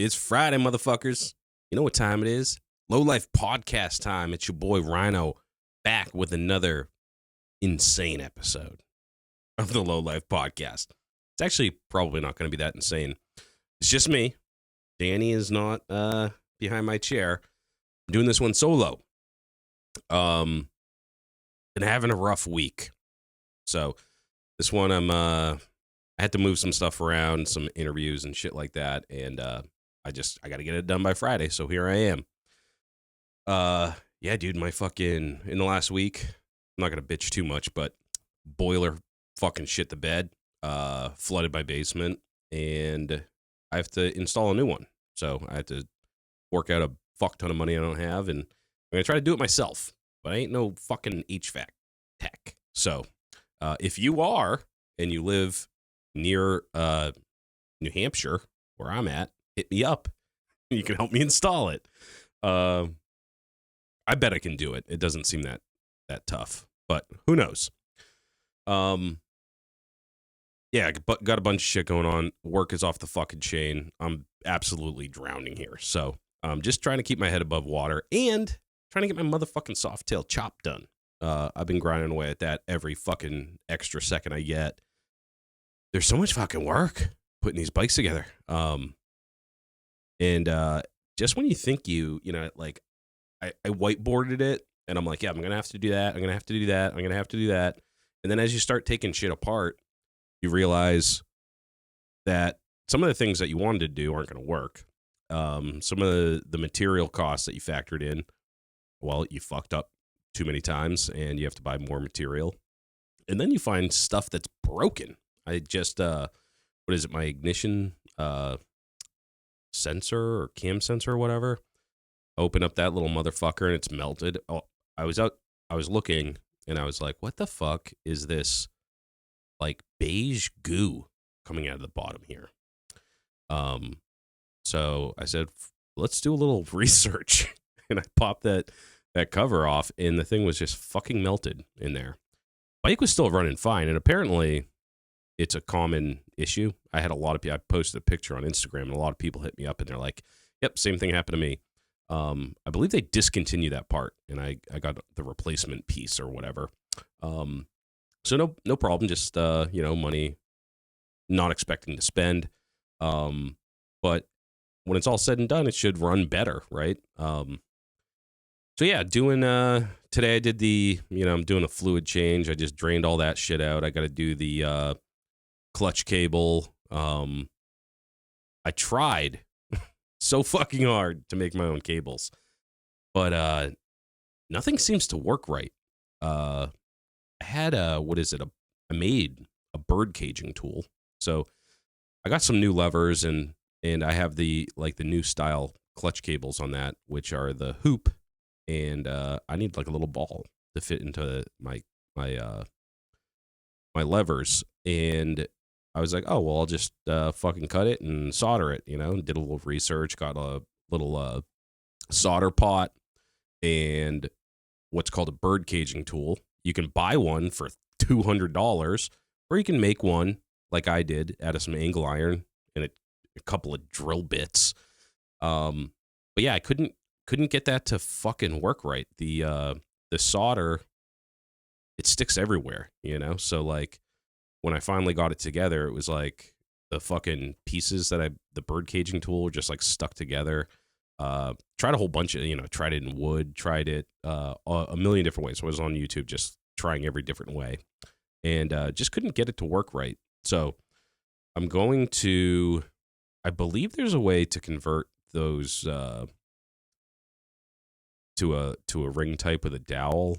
It's Friday, motherfuckers. You know what time it is? Lowlife podcast time. It's your boy Ryno back with another insane episode of the Lowlife podcast. It's actually probably not going to be that insane. It's just me. Danny is not behind my chair. I'm doing this one solo. Been having a rough week. So this one I had to move some stuff around, some interviews and shit like that, and I got to get it done by Friday, so here I am. Yeah, dude, in the last week, I'm not going to bitch too much, but boiler fucking shit the bed, flooded my basement, and I have to install a new one. So I have to work out a fuck ton of money I don't have, and I'm going to try to do it myself, but I ain't no fucking HVAC tech. So if you are, and you live near New Hampshire, where I'm at, hit me up. You can help me install it. I bet I can do it. It doesn't seem that tough, but who knows? Yeah, got a bunch of shit going on. Work is off the fucking chain. I'm absolutely drowning here. So I'm just trying to keep my head above water and trying to get my motherfucking Softail chop done. I've been grinding away at that every fucking extra second I get. There's so much fucking work putting these bikes together. And just when you think like I whiteboarded it and I'm like, yeah, I'm going to have to do that. I'm going to have to do that. I'm going to have to do that. And then as you start taking shit apart, you realize that some of the things that you wanted to do aren't going to work. Some of the material costs that you factored in, well, you fucked up too many times and you have to buy more material. And then you find stuff that's broken. I just, what is it? My ignition, sensor or cam sensor or whatever. Open up that little motherfucker and it's melted. Oh, I was looking and I was like, what the fuck is this like beige goo coming out of the bottom here? So I said, let's do a little research. And I popped that cover off and the thing was just fucking melted in there. Bike was still running fine, and apparently it's a common issue. I had a lot of people, I posted a picture on Instagram, and a lot of people hit me up, and they're like, yep, same thing happened to me. I believe they discontinued that part, and I got the replacement piece or whatever. So no problem, just, money not expecting to spend. But when it's all said and done, it should run better, right? So yeah, today I did I'm doing a fluid change. I just drained all that shit out. I got to do the clutch cable. I tried so fucking hard to make my own cables, but nothing seems to work right. I had I made a bird caging tool. So I got some new levers and I have the new style clutch cables on that, which are the hoop. And I need like a little ball to fit into my levers. And I was like, oh, well, I'll just fucking cut it and solder it, did a little research, got a little solder pot and what's called a bird caging tool. You can buy one for $200 or you can make one like I did out of some angle iron and a couple of drill bits. But yeah, I couldn't get that to fucking work right. The solder, it sticks everywhere, So like when I finally got it together, it was like the fucking pieces the bird caging tool were just like stuck together. Tried a whole bunch of, tried it in wood, tried it a million different ways. So I was on YouTube just trying every different way and just couldn't get it to work right. So I'm going to, I believe there's a way to convert those to a ring type with a dowel.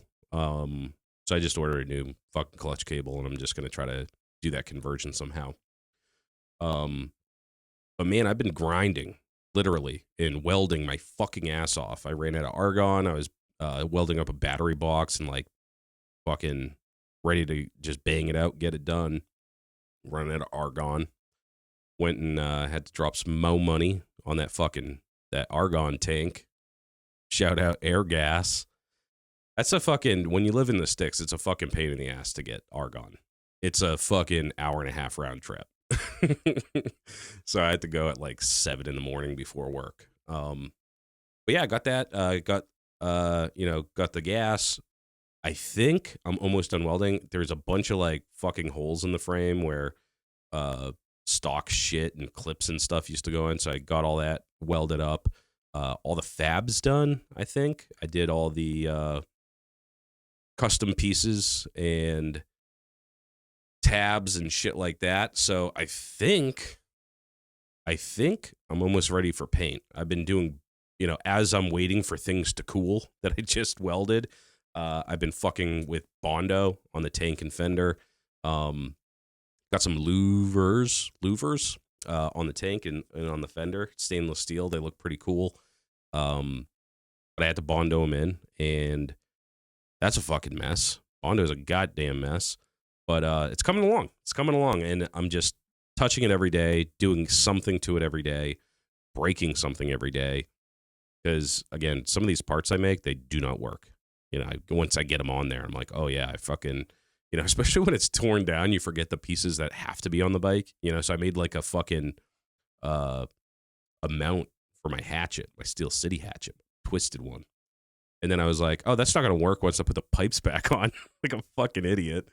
So I just ordered a new fucking clutch cable and I'm just going to try to do that conversion somehow. But man, I've been grinding literally and welding my fucking ass off. I ran out of argon. I was welding up a battery box and like fucking ready to just bang it out, get it done. Running out of argon. Went and had to drop some Mo money on that argon tank. Shout out Air Gas. That's when you live in the sticks, it's a fucking pain in the ass to get argon. It's a fucking hour and a half round trip. So I had to go at like 7 in the morning before work. But yeah, I got that. Got the gas. I think I'm almost done welding. There's a bunch of like fucking holes in the frame where uh stock shit and clips and stuff used to go in. So I got all that welded up. All the fabs done, I think. I did all the custom pieces and tabs and shit like that. So I think I'm almost ready for paint. I've been doing, as I'm waiting for things to cool that I just welded, I've been fucking with Bondo on the tank and fender. Got some louvers on the tank and on the fender, stainless steel. They look pretty cool. But I had to Bondo them in, and that's a fucking mess. Bondo's a goddamn mess. But it's coming along. It's coming along, and I'm just touching it every day, doing something to it every day, breaking something every day. Because again, some of these parts I make, they do not work. Once I get them on there, I'm like, oh yeah, I fucking, especially when it's torn down, you forget the pieces that have to be on the bike. So I made like a fucking a mount for my hatchet, my Steel City hatchet, twisted one. And then I was like, oh, that's not gonna work once I put the pipes back on, like a fucking idiot.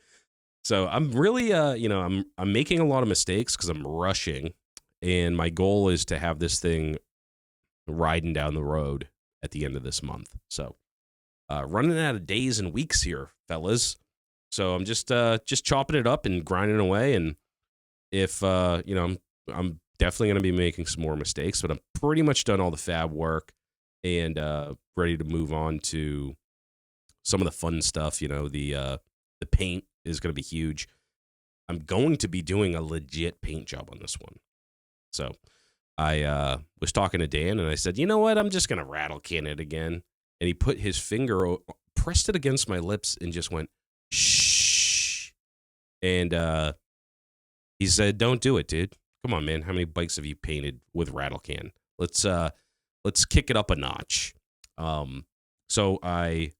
So I'm really, I'm making a lot of mistakes because I'm rushing, and my goal is to have this thing riding down the road at the end of this month. So running out of days and weeks here, fellas. So I'm just chopping it up and grinding away. And if I'm definitely going to be making some more mistakes, but I'm pretty much done all the fab work and ready to move on to some of the fun stuff. The paint is going to be huge. I'm going to be doing a legit paint job on this one. So I was talking to Dan, and I said, you know what? I'm just going to rattle can it again. And he put his finger, pressed it against my lips, and just went, shh. And he said, don't do it, dude. Come on, man. How many bikes have you painted with rattle can? Let's kick it up a notch. So I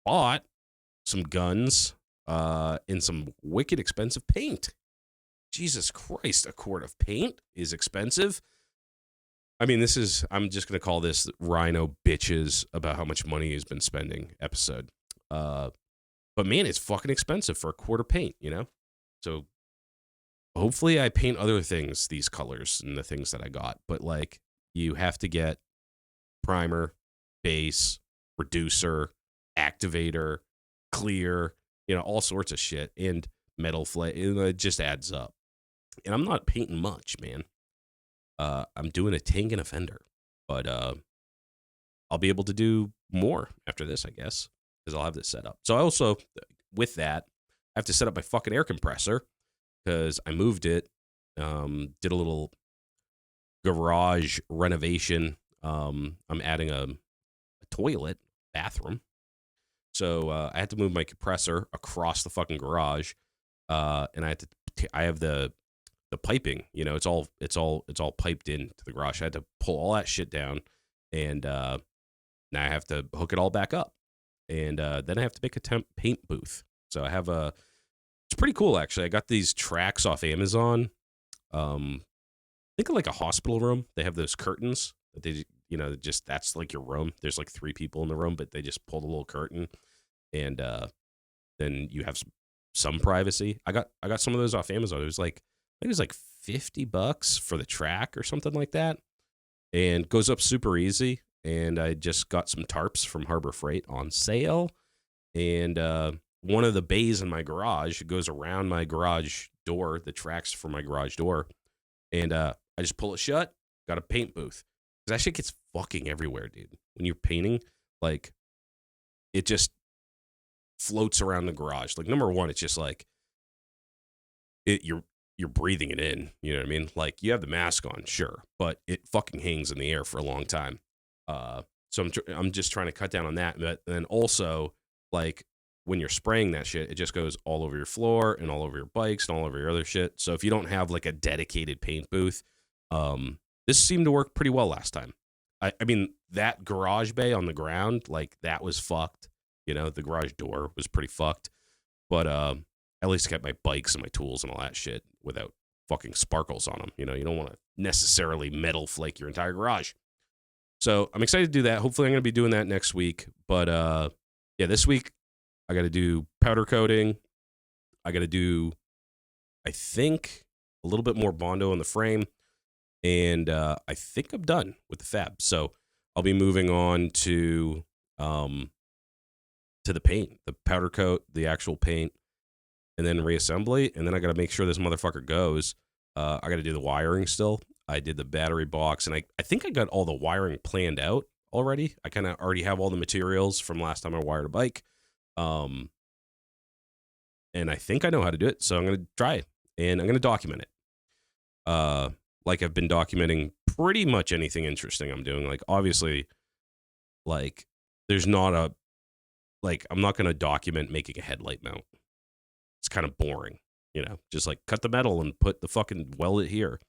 bought some guns and some wicked expensive paint. Jesus Christ, a quart of paint is expensive. I mean, I'm just going to call this Ryno bitches about how much money he's been spending episode. But man, it's fucking expensive for a quart of paint, So hopefully I paint other things, these colors and the things that I got. But like, you have to get primer, base, reducer, activator, clear, all sorts of shit, and metal flake. It just adds up. And I'm not painting much, man. I'm doing a tank and a fender, but I'll be able to do more after this, I guess, because I'll have this set up. So I also, with that, I have to set up my fucking air compressor because I moved it, did a little garage renovation. I'm adding a toilet, bathroom. So I had to move my compressor across the fucking garage, and I have the piping, it's all piped into the garage. I had to pull all that shit down, and now I have to hook it all back up, and then I have to make a temp paint booth. So I have it's pretty cool actually. I got these tracks off Amazon. Think of like a hospital room. They have those curtains that they, just that's like your room. There's like 3 people in the room, but they just pull the little curtain, and then you have some privacy. I got some of those off Amazon. It was like, I think it was like $50 for the track or something like that, and goes up super easy. And I just got some tarps from Harbor Freight on sale, and one of the bays in my garage goes around my garage door, the tracks for my garage door, and I just pull it shut. Got a paint booth. That shit gets fucking everywhere, dude. When you're painting, like, it just floats around the garage. Like, number one, it's just like you're breathing it in. You know what I mean? Like, you have the mask on, sure, but it fucking hangs in the air for a long time. So I'm just trying to cut down on that. But then also, like, when you're spraying that shit, it just goes all over your floor and all over your bikes and all over your other shit. So if you don't have like a dedicated paint booth, this seemed to work pretty well last time. I mean, that garage bay on the ground, like, that was fucked. The garage door was pretty fucked. But at least I kept my bikes and my tools and all that shit without fucking sparkles on them. You know, you don't want to necessarily metal flake your entire garage. So I'm excited to do that. Hopefully I'm going to be doing that next week. But yeah, this week I got to do powder coating. I got to do, I think, a little bit more Bondo on the frame. And I think I'm done with the fab. So I'll be moving on to the paint, the powder coat, the actual paint, and then reassembly. And then I got to make sure this motherfucker goes. I got to do the wiring still. I did the battery box, and I think I got all the wiring planned out already. I kind of already have all the materials from last time I wired a bike. And I think I know how to do it, so I'm going to try it, and I'm going to document it. Like I've been documenting pretty much anything interesting I'm doing. Like, obviously, like, there's not a, like, I'm not going to document making a headlight mount. It's kind of boring, you know, just like cut the metal and put the fucking weld it here.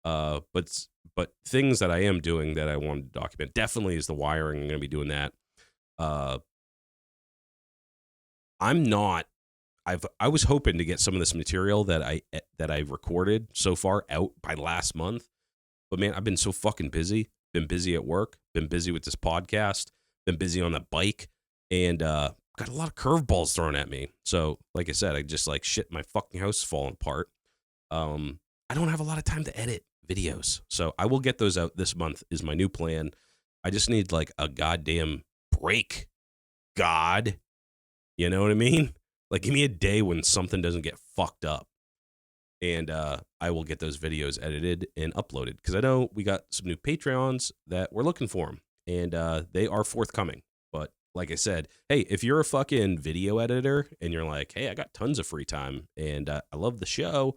But things that I am doing that I wanted to document definitely is the wiring. I'm going to be doing that. I was hoping to get some of this material that I recorded so far out by last month, but man, I've been so fucking busy. Been busy at work. Been busy with this podcast. Been busy on the bike, and got a lot of curveballs thrown at me. So, like I said, I just like shit. My fucking house is falling apart. I don't have a lot of time to edit videos, so I will get those out this month. Is my new plan. I just need like a goddamn break. God, you know what I mean? Like, give me a day when something doesn't get fucked up, and I will get those videos edited and uploaded, because I know we got some new Patreons that we're looking for them, and they are forthcoming. But like I said, hey, if you're a fucking video editor and you're like, hey, I got tons of free time and I love the show,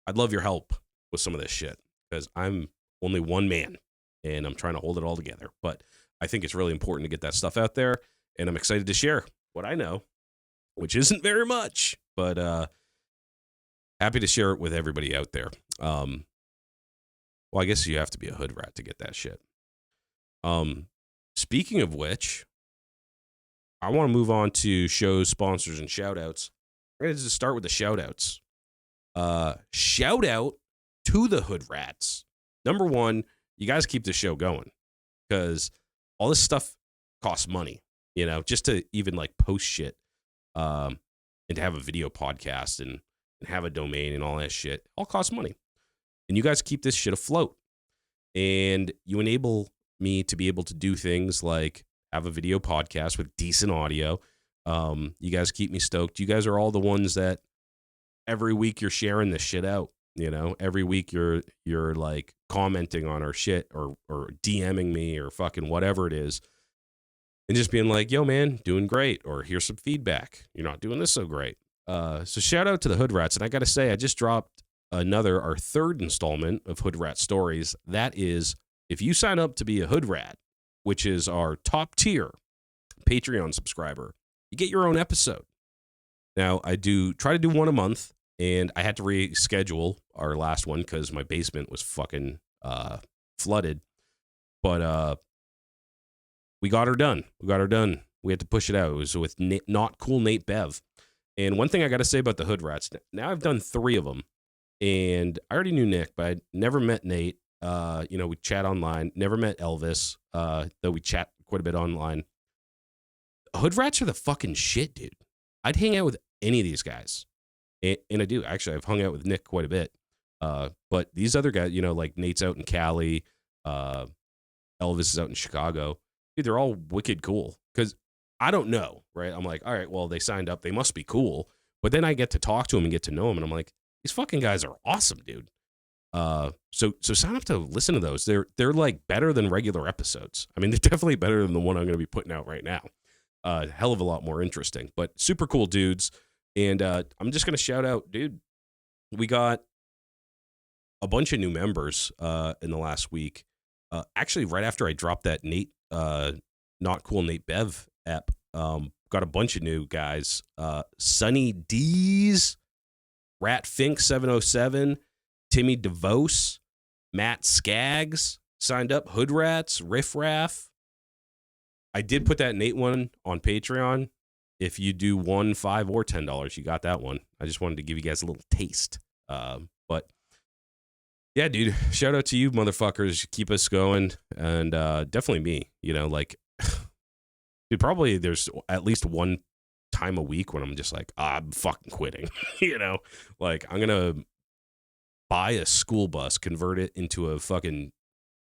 I'd love your help with some of this shit, because I'm only one man and I'm trying to hold it all together. But I think it's really important to get that stuff out there, and I'm excited to share what I know, which isn't very much, but happy to share it with everybody out there. Well, I guess you have to be a hood rat to get that shit. Speaking of which, I want to move on to shows, sponsors, and shout-outs. I'm going to just start with the shout-outs. Shout out to the hood rats. Number one, you guys keep the show going, because all this stuff costs money, you know, just to even like post shit, and to have a video podcast and have a domain and all that shit, all costs money. And you guys keep this shit afloat, and you enable me to be able to do things like have a video podcast with decent audio. You guys keep me stoked. You guys are all the ones that every week you're sharing this shit out. You know, every week you're like commenting on our shit or DMing me or fucking whatever it is, and just being like, yo, man, doing great, or here's some feedback. You're not doing this so great. So shout out to the Hood Rats. And I got to say, I just dropped our third installment of Hood Rat Stories. That is, if you sign up to be a Hood Rat, which is our top tier Patreon subscriber, you get your own episode. Now, I do try to do one a month, and I had to reschedule our last one because my basement was fucking flooded. But we got her done. We had to push it out. It was with Not Cool Nate Bev. And one thing I got to say about the Hood Rats, now I've done 3 of them, and I already knew Nick, but I never met Nate. You know, we chat online. Never met Elvis, though we chat quite a bit online. Hood Rats are the fucking shit, dude. I'd hang out with any of these guys. And I do. Actually, I've hung out with Nick quite a bit. But these other guys, you know, like Nate's out in Cali, Elvis is out in Chicago. Dude, they're all wicked cool. Because I don't know, right? I'm like, all right, well, they signed up. They must be cool. But then I get to talk to them and get to know them. And I'm like, these fucking guys are awesome, dude. So sign up to listen to those. They're like better than regular episodes. I mean, they're definitely better than the one I'm going to be putting out right now. Hell of a lot more interesting, but super cool dudes. And I'm just going to shout out, dude, we got a bunch of new members in the last week. Actually, right after I dropped that Nate, Not Cool Nate Bev app, got a bunch of new guys. Sunny D's, Rat Fink 707, Timmy DeVos, Matt Skaggs signed up, Hood Rats, Riff Raff. I did put that Nate one on Patreon. If you do $1, $5, or $10, you got that one. I just wanted to give you guys a little taste. But Yeah, dude. Shout out to you, motherfuckers. Keep us going, and definitely me. Like, dude. Probably there's at least one time a week when I'm just like, I'm fucking quitting. Like I'm gonna buy a school bus, convert it into a fucking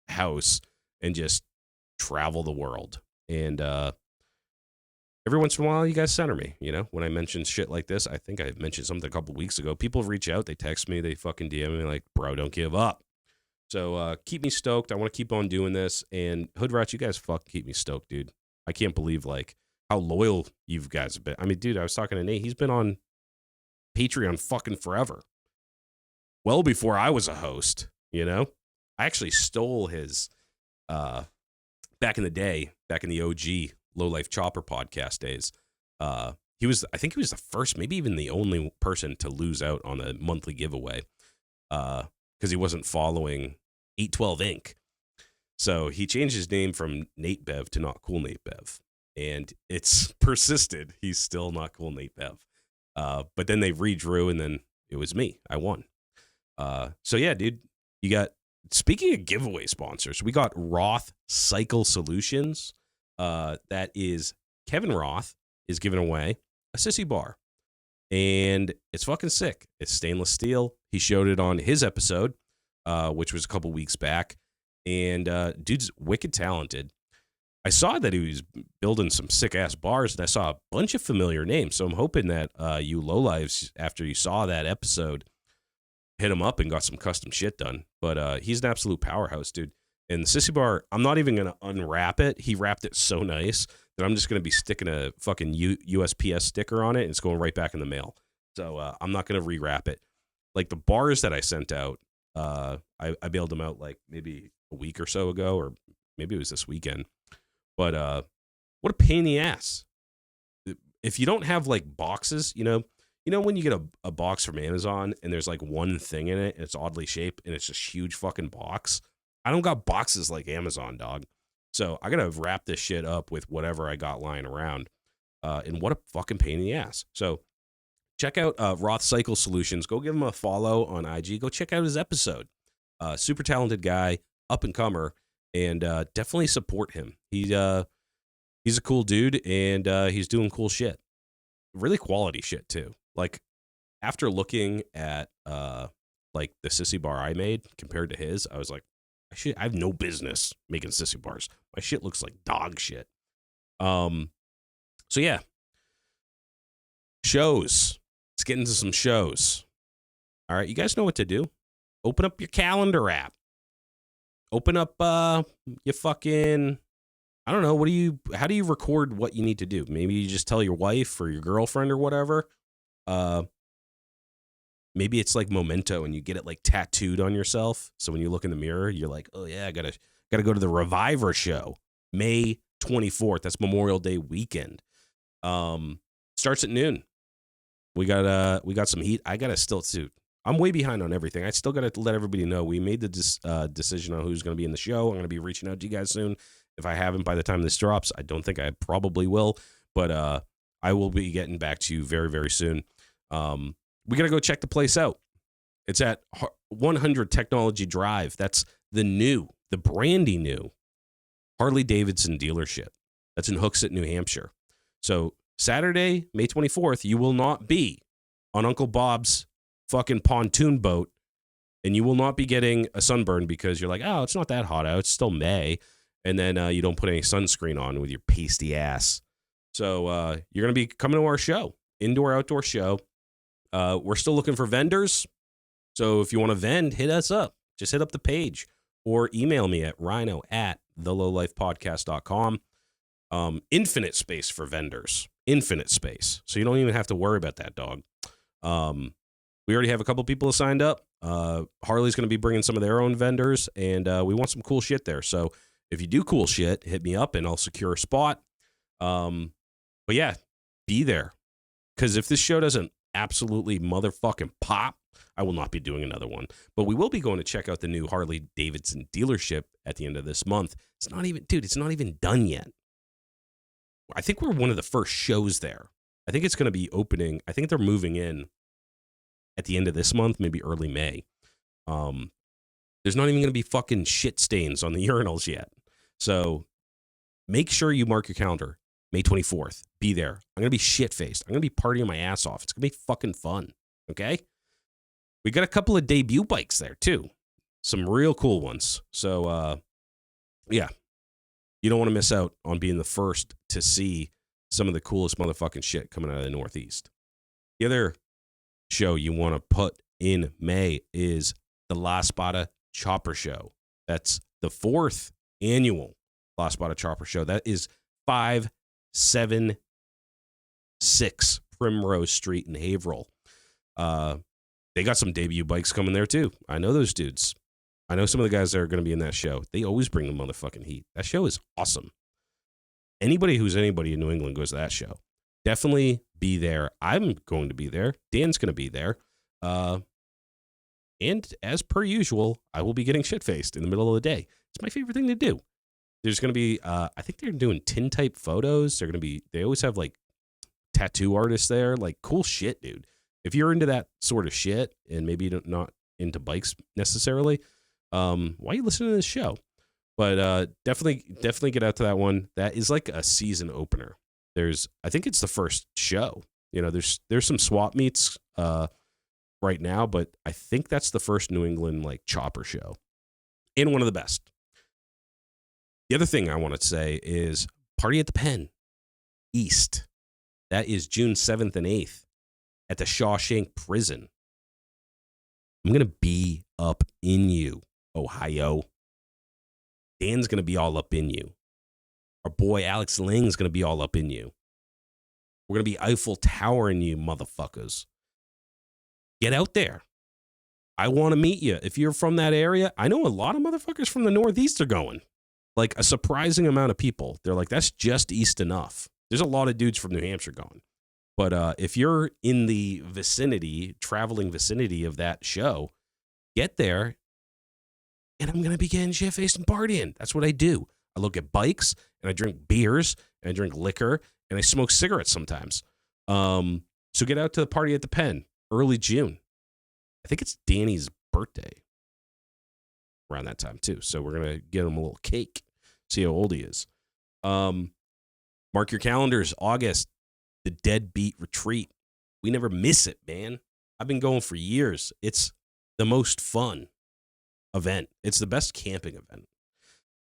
house, and just travel the world. And every once in a while, you guys center me. When I mention shit like this, I think I mentioned something a couple weeks ago. People reach out, they text me, they fucking DM me like, bro, don't give up. So keep me stoked. I want to keep on doing this. And Hood Rats, you guys fucking keep me stoked, dude. I can't believe like how loyal you guys have been. I mean, dude, I was talking to Nate. He's been on Patreon fucking forever. Well before I was a host, I actually stole his back in the day, back in the OG Lowlife Chopper podcast days. I think he was the first, maybe even the only person to lose out on a monthly giveaway because he wasn't following 812 Inc. So he changed his name from Nate Bev to Not Cool Nate Bev. And it's persisted. He's still Not Cool Nate Bev. But then they redrew, and then it was me. I won. So yeah, dude, you got, speaking of giveaway sponsors, we got Roth Cycle Solutions. That is Kevin Roth is giving away a sissy bar, and it's fucking sick. It's stainless steel. He showed it on his episode, which was a couple weeks back, and dude's wicked talented. I saw that he was building some sick ass bars, and I saw a bunch of familiar names. So I'm hoping that you lowlives, after you saw that episode, hit him up and got some custom shit done. But he's an absolute powerhouse, dude. And the sissy bar, I'm not even going to unwrap it. He wrapped it so nice that I'm just going to be sticking a fucking USPS sticker on it, and it's going right back in the mail. So I'm not going to rewrap it. Like the bars that I sent out, I bailed them out like maybe a week or so ago, or maybe it was this weekend. But what a pain in the ass. If you don't have like boxes, when you get a box from Amazon and there's like one thing in it and it's oddly shaped and it's just huge fucking box. I don't got boxes like Amazon, dog. So I got to wrap this shit up with whatever I got lying around. And what a fucking pain in the ass. So check out Roth Cycle Solutions. Go give him a follow on IG. Go check out his episode. Super talented guy, up and comer, and definitely support him. He's a cool dude, and he's doing cool shit. Really quality shit too. Like after looking at like the sissy bar I made compared to his, I was like, I have no business making sissy bars. My shit looks like dog shit. So yeah. Shows. Let's get into some shows. All right, you guys know what to do. Open up your calendar app. Open up your fucking, I don't know, how do you record what you need to do? Maybe you just tell your wife or your girlfriend or whatever. Maybe it's like memento and you get it like tattooed on yourself. So when you look in the mirror, you're like, oh yeah, I gotta go to the Reviver show, May 24th. That's Memorial Day weekend. Starts at noon. We got some heat. I gotta still suit. I'm way behind on everything. I still gotta let everybody know we made the decision on who's gonna be in the show. I'm gonna be reaching out to you guys soon. If I haven't by the time this drops, I don't think I probably will, but I will be getting back to you very, very soon. We got to go check the place out. It's at 100 Technology Drive. That's the brandy new Harley Davidson dealership. That's in Hooksett, New Hampshire. So Saturday, May 24th, you will not be on Uncle Bob's fucking pontoon boat, and you will not be getting a sunburn because you're like, oh, it's not that hot out. It's still May. And then you don't put any sunscreen on with your pasty ass. So you're going to be coming to our show, indoor-outdoor show. We're still looking for vendors. So if you want to vend, hit us up. Just hit up the page or email me at ryno@thelowlifepodcast.com. Infinite space for vendors. Infinite space. So you don't even have to worry about that, dog. We already have a couple people signed up. Harley's going to be bringing some of their own vendors, and we want some cool shit there. So if you do cool shit, hit me up, and I'll secure a spot. But yeah, be there. Because if this show doesn't absolutely motherfucking pop, I will not be doing another one. But we will be going to check out the new Harley Davidson dealership at the end of this month. It's not even done yet. I think we're one of the first shows there. I think it's going to be opening. I think they're moving in at the end of this month, maybe early May. There's not even going to be fucking shit stains on the urinals yet. So make sure you mark your calendar. May 24th. Be there. I'm going to be shit-faced. I'm going to be partying my ass off. It's going to be fucking fun. Okay? We got a couple of debut bikes there, too. Some real cool ones. So, yeah. You don't want to miss out on being the first to see some of the coolest motherfucking shit coming out of the Northeast. The other show you want to put in May is the La Spada Chopper Show. That's the 4th annual La Spada Chopper Show. That is 576 Primrose Street in Haverhill. They got some debut bikes coming there too. I know those dudes. I know some of the guys that are going to be in that show. They always bring the motherfucking heat. That show is awesome. Anybody who's anybody in New England goes to that show. Definitely be there. I'm going to be there. Dan's going to be there. And as per usual, I will be getting shit-faced in the middle of the day. It's my favorite thing to do. There's going to be, I think they're doing tintype photos. They always have like tattoo artists there. Like cool shit, dude. If you're into that sort of shit and maybe not into bikes necessarily, why are you listening to this show? But definitely get out to that one. That is like a season opener. I think it's the first show. You know, there's some swap meets right now, but I think that's the first New England like chopper show and one of the best. The other thing I want to say is Party at the Pen East. That is June 7th and 8th at the Shawshank Prison. I'm going to be up in you, Ohio. Dan's going to be all up in you. Our boy Alex Lang's going to be all up in you. We're going to be Eiffel Towering you, motherfuckers. Get out there. I want to meet you. If you're from that area, I know a lot of motherfuckers from the Northeast are going. Like a surprising amount of people. They're like, that's just east enough. There's a lot of dudes from New Hampshire going. But if you're in the traveling vicinity of that show, get there. And I'm going to be getting shit-faced and partying. That's what I do. I look at bikes, and I drink beers, and I drink liquor, and I smoke cigarettes sometimes. So get out to the Party at the Pen, early June. I think it's Danny's birthday around that time, too. So we're going to get him a little cake, see how old he is. Mark your calendars, August, the Deadbeat Retreat. We never miss it, man. I've been going for years. It's the most fun event. It's the best camping event.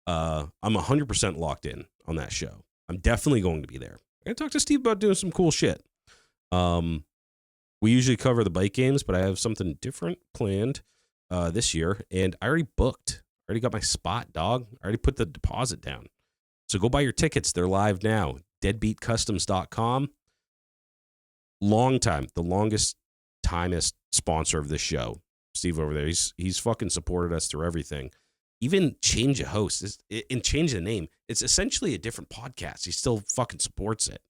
I'm 100% locked in on that show. I'm definitely going to be there. I'm going to talk to Steve about doing some cool shit. We usually cover the bike games, but I have something different planned this year, and I already booked. I already got my spot, dog. I already put the deposit down. So go buy your tickets. They're live now. Deadbeatcustoms.com. Long time, the longest timest sponsor of this show. Steve over there, he's fucking supported us through everything. Even change a host and change the name. It's essentially a different podcast. He still fucking supports it.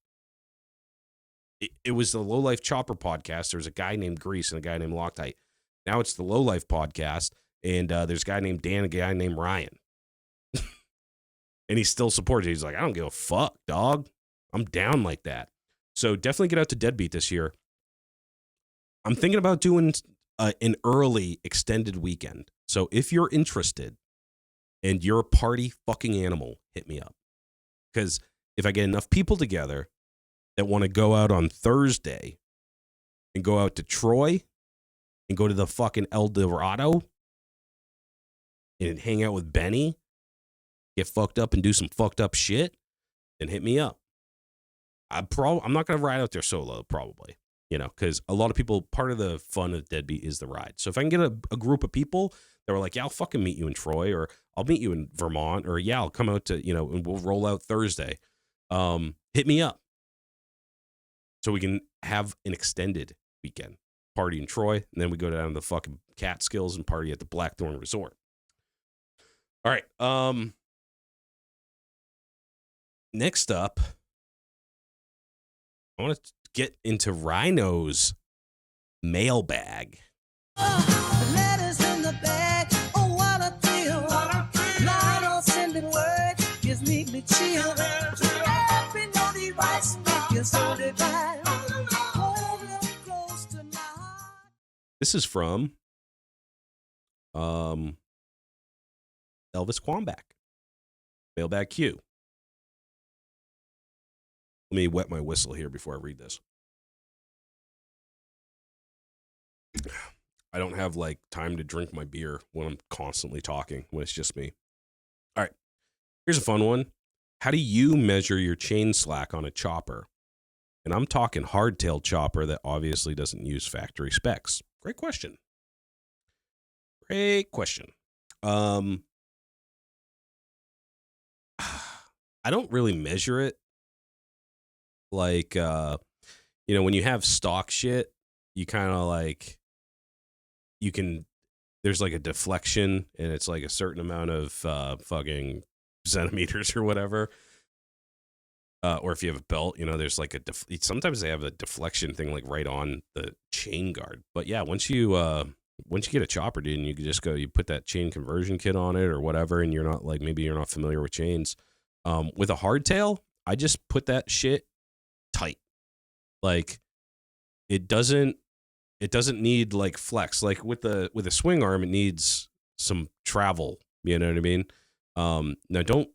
It was the Lowlife Chopper podcast. There's a guy named Grease and a guy named Loctite. Now it's the Lowlife podcast, and there's a guy named Dan and a guy named Ryan. And he still supports it. He's like, I don't give a fuck, dog. I'm down like that. So definitely get out to Deadbeat this year. I'm thinking about doing an early extended weekend. So if you're interested and you're a party fucking animal, hit me up. Because if I get enough people together that want to go out on Thursday and go out to Troy and go to the fucking El Dorado and hang out with Benny, get fucked up and do some fucked up shit, then hit me up. I'm not going to ride out there solo, probably. You know, because a lot of people, part of the fun of Deadbeat is the ride. So if I can get a group of people that were like, yeah, I'll fucking meet you in Troy, or I'll meet you in Vermont, or yeah, I'll come out to, and we'll roll out Thursday. Hit me up so we can have an extended weekend party in Troy. And then we go down to the fucking Catskills and party at the Blackthorn Resort. All right. Next up, I want to get into Ryno's mailbag. Letters in the bag. Oh, what a deal. Ryno sending word gives me chill. Every note he writes make you so divine. Hold him close to my heart. This is from Elvis Quamback. Mailbag Q. Let me wet my whistle here before I read this. I don't have like time to drink my beer when I'm constantly talking, when it's just me. All right. Here's a fun one. How do you measure your chain slack on a chopper? And I'm talking hardtail chopper that obviously doesn't use factory specs. Great question. Great question. I don't really measure it. Like, when you have stock shit, you kind of like, there's like a deflection and it's like a certain amount of fucking centimeters or whatever. Or if you have a belt, there's like sometimes they have a deflection thing like right on the chain guard. But yeah, once you get a chopper, dude, and you can just you put that chain conversion kit on it or whatever, and you're not maybe you're not familiar with chains. With a hardtail, I just put that shit tight. Like it doesn't need like flex. Like with a swing arm, it needs some travel. You know what I mean? Now don't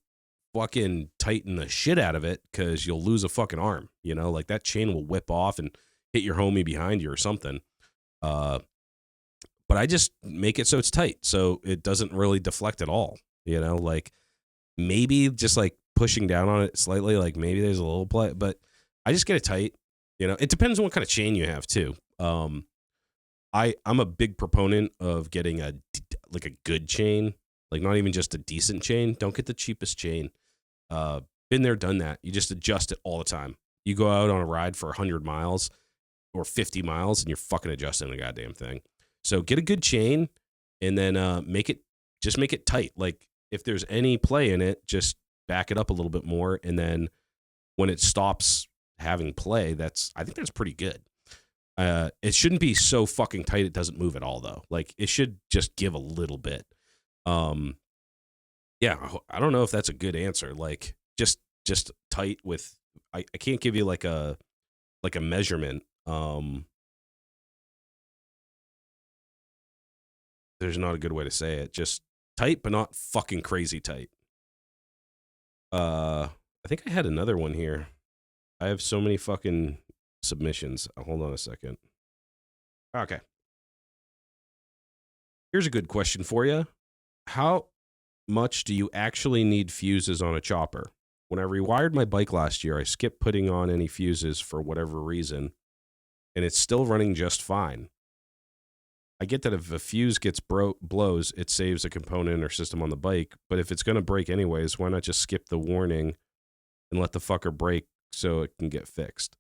fucking tighten the shit out of it because you'll lose a fucking arm. Like that chain will whip off and hit your homie behind you or something. But I just make it so it's tight, so it doesn't really deflect at all. Like maybe just like pushing down on it slightly, like maybe there's a little play, but I just get it tight. It depends on what kind of chain you have too. I'm a big proponent of getting a good chain, like not even just a decent chain. Don't get the cheapest chain. Been there, done that. You just adjust it all the time. You go out on a ride for 100 miles or 50 miles and you're fucking adjusting the goddamn thing. So get a good chain and then make it tight. Like if there's any play in it, just back it up a little bit more. And then when it stops having play, I think that's pretty good. It shouldn't be so fucking tight it doesn't move at all, though. Like it should just give a little bit. Yeah, I don't know if that's a good answer. Like just tight with. I can't give you like a measurement. There's not a good way to say it. Just tight, but not fucking crazy tight. I think I had another one here. I have so many fucking submissions. Hold on a second. Okay. Here's a good question for you. How much do you actually need fuses on a chopper? When I rewired my bike last year, I skipped putting on any fuses for whatever reason, and it's still running just fine. I get that if a fuse gets blows, it saves a component or system on the bike, but if it's going to break anyways, why not just skip the warning and let the fucker break so it can get fixed?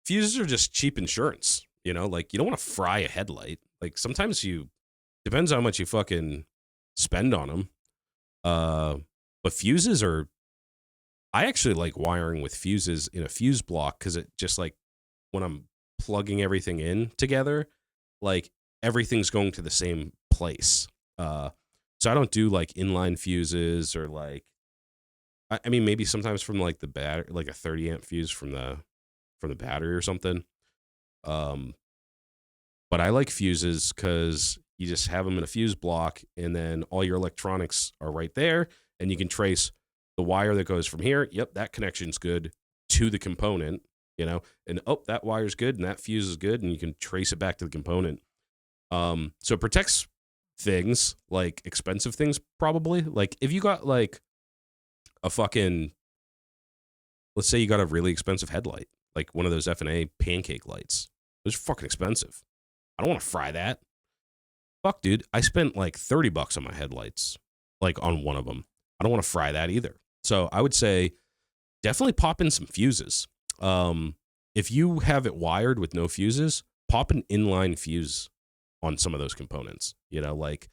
Fuses are just cheap insurance, like you don't want to fry a headlight. Like sometimes depends how much you fucking spend on them. But fuses I actually like wiring with fuses in a fuse block because it just like when I'm plugging everything in together, like everything's going to the same place. So I don't do like inline fuses or like, I mean, maybe sometimes from like the battery, like a 30 amp fuse from the battery or something. But I like fuses because you just have them in a fuse block and then all your electronics are right there and you can trace the wire that goes from here. Yep, that connection's good to the component, and that wire's good and that fuse is good and you can trace it back to the component. So it protects things like expensive things probably. Like if you got like a fucking, let's say you got a really expensive headlight, like one of those F&A pancake lights. Those are fucking expensive. I don't want to fry that. Fuck, dude. I spent like $30 on my headlights, like on one of them. I don't want to fry that either. So I would say definitely pop in some fuses. If you have it wired with no fuses, pop an inline fuse on some of those components. Like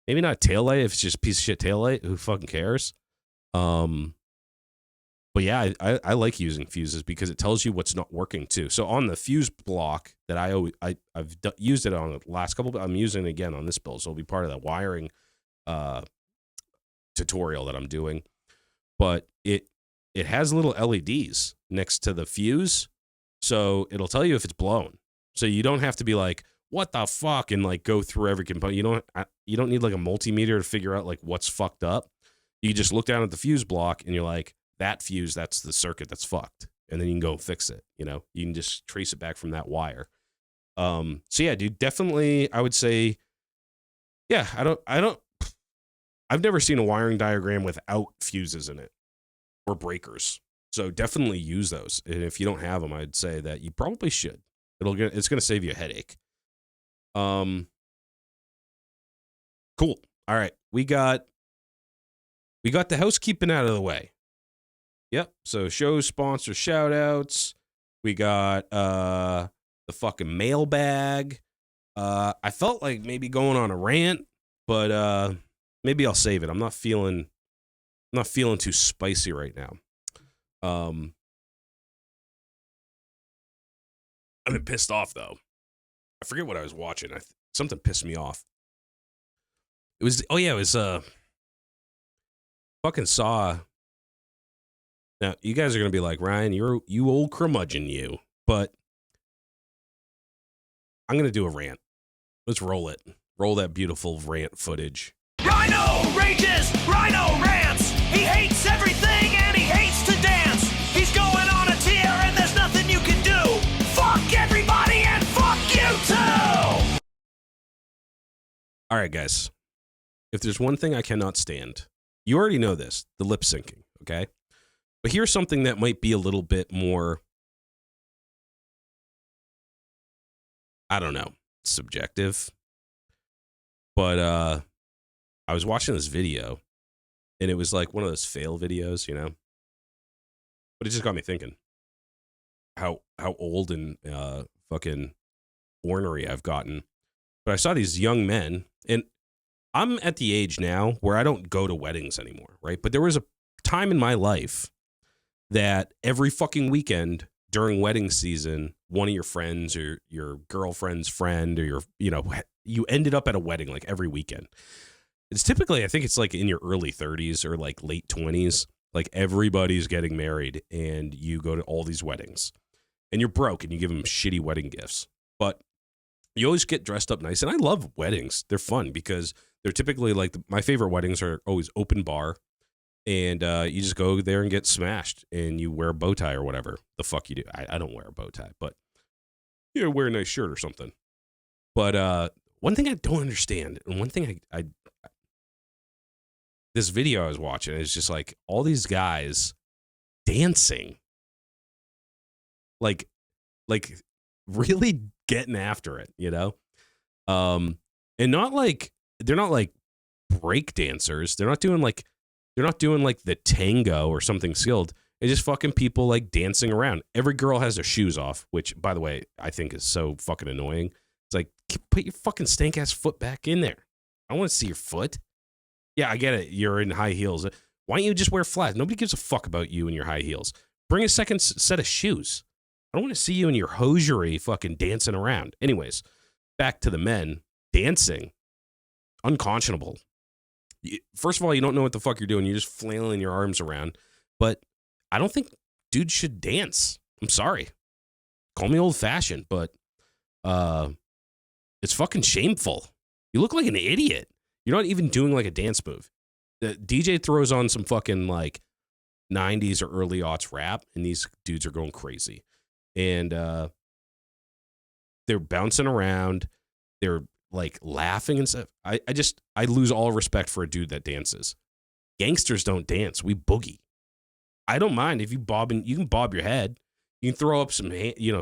maybe not a taillight if it's just a piece of shit taillight. Who fucking cares? But yeah, I like using fuses because it tells you what's not working too. So on the fuse block that I've used it on the last couple, but I'm using it again on this build. So it'll be part of that wiring tutorial that I'm doing. But it has little LEDs next to the fuse, so it'll tell you if it's blown. So you don't have to be like, what the fuck, and like go through every component. You don't need like a multimeter to figure out like what's fucked up. You just look down at the fuse block and you're like, that fuse, that's the circuit that's fucked. And then you can go and fix it. You know, you can just trace it back from that wire. So yeah, dude, definitely, I would say, yeah, I've never seen a wiring diagram without fuses in it or breakers. So definitely use those. And if you don't have them, I'd say that you probably should. It's going to save you a headache. Cool. All right. We got the housekeeping out of the way. Yep. So show sponsor shout outs. We got the fucking mailbag. I felt like maybe going on a rant, but maybe I'll save it. I'm not feeling too spicy right now. I've been pissed off though. I forget what I was watching. Something pissed me off. It was fucking Saw. Now you guys are gonna be like, Ryan, you old curmudgeon, you. But I'm gonna do a rant. Let's roll it. Roll that beautiful rant footage. Ryno rages, Ryno rants. He hates everything and he hates to dance. He's going on a tear and there's nothing you can do. Fuck everybody and fuck you too. All right, guys. If there's one thing I cannot stand, you already know this, the lip syncing, okay? But here's something that might be a little bit more, I don't know, subjective. But I was watching this video, and it was like one of those fail videos, you know? But it just got me thinking how old and fucking ornery I've gotten. But I saw these young men, and I'm at the age now where I don't go to weddings anymore, right? But there was a time in my life that every fucking weekend during wedding season, one of your friends or your girlfriend's friend or you ended up at a wedding like every weekend. It's typically, I think it's like in your early 30s or like late 20s, like everybody's getting married and you go to all these weddings and you're broke and you give them shitty wedding gifts. But you always get dressed up nice. And I love weddings. They're fun because they're typically like my favorite weddings are always open bar. And you just go there and get smashed and you wear a bow tie or whatever the fuck you do. I don't wear a bow tie, but you wear a nice shirt or something. But one thing I don't understand, and one thing I this video I was watching is just like all these guys dancing, like really getting after it, you know, and not like they're not like break dancers. They're not doing like the tango or something skilled. It's just fucking people like dancing around. Every girl has their shoes off, which, by the way, I think is so fucking annoying. It's like, put your fucking stank ass foot back in there. I want to see your foot. Yeah, I get it. You're in high heels. Why don't you just wear flats? Nobody gives a fuck about you in your high heels. Bring a second set of shoes. I don't want to see you in your hosiery fucking dancing around. Anyways, back to the men dancing. Unconscionable. First of all, you don't know what the fuck you're doing. You're just flailing your arms around. But I don't think dudes should dance. I'm sorry. Call me old fashioned, but it's fucking shameful. You look like an idiot. You're not even doing like a dance move. The DJ throws on some fucking like 90s or early aughts rap, and these dudes are going crazy. And they're bouncing around. They're like laughing and stuff. I lose all respect for a dude that dances. Gangsters don't dance. We boogie. I don't mind if you can bob your head. You can throw up some,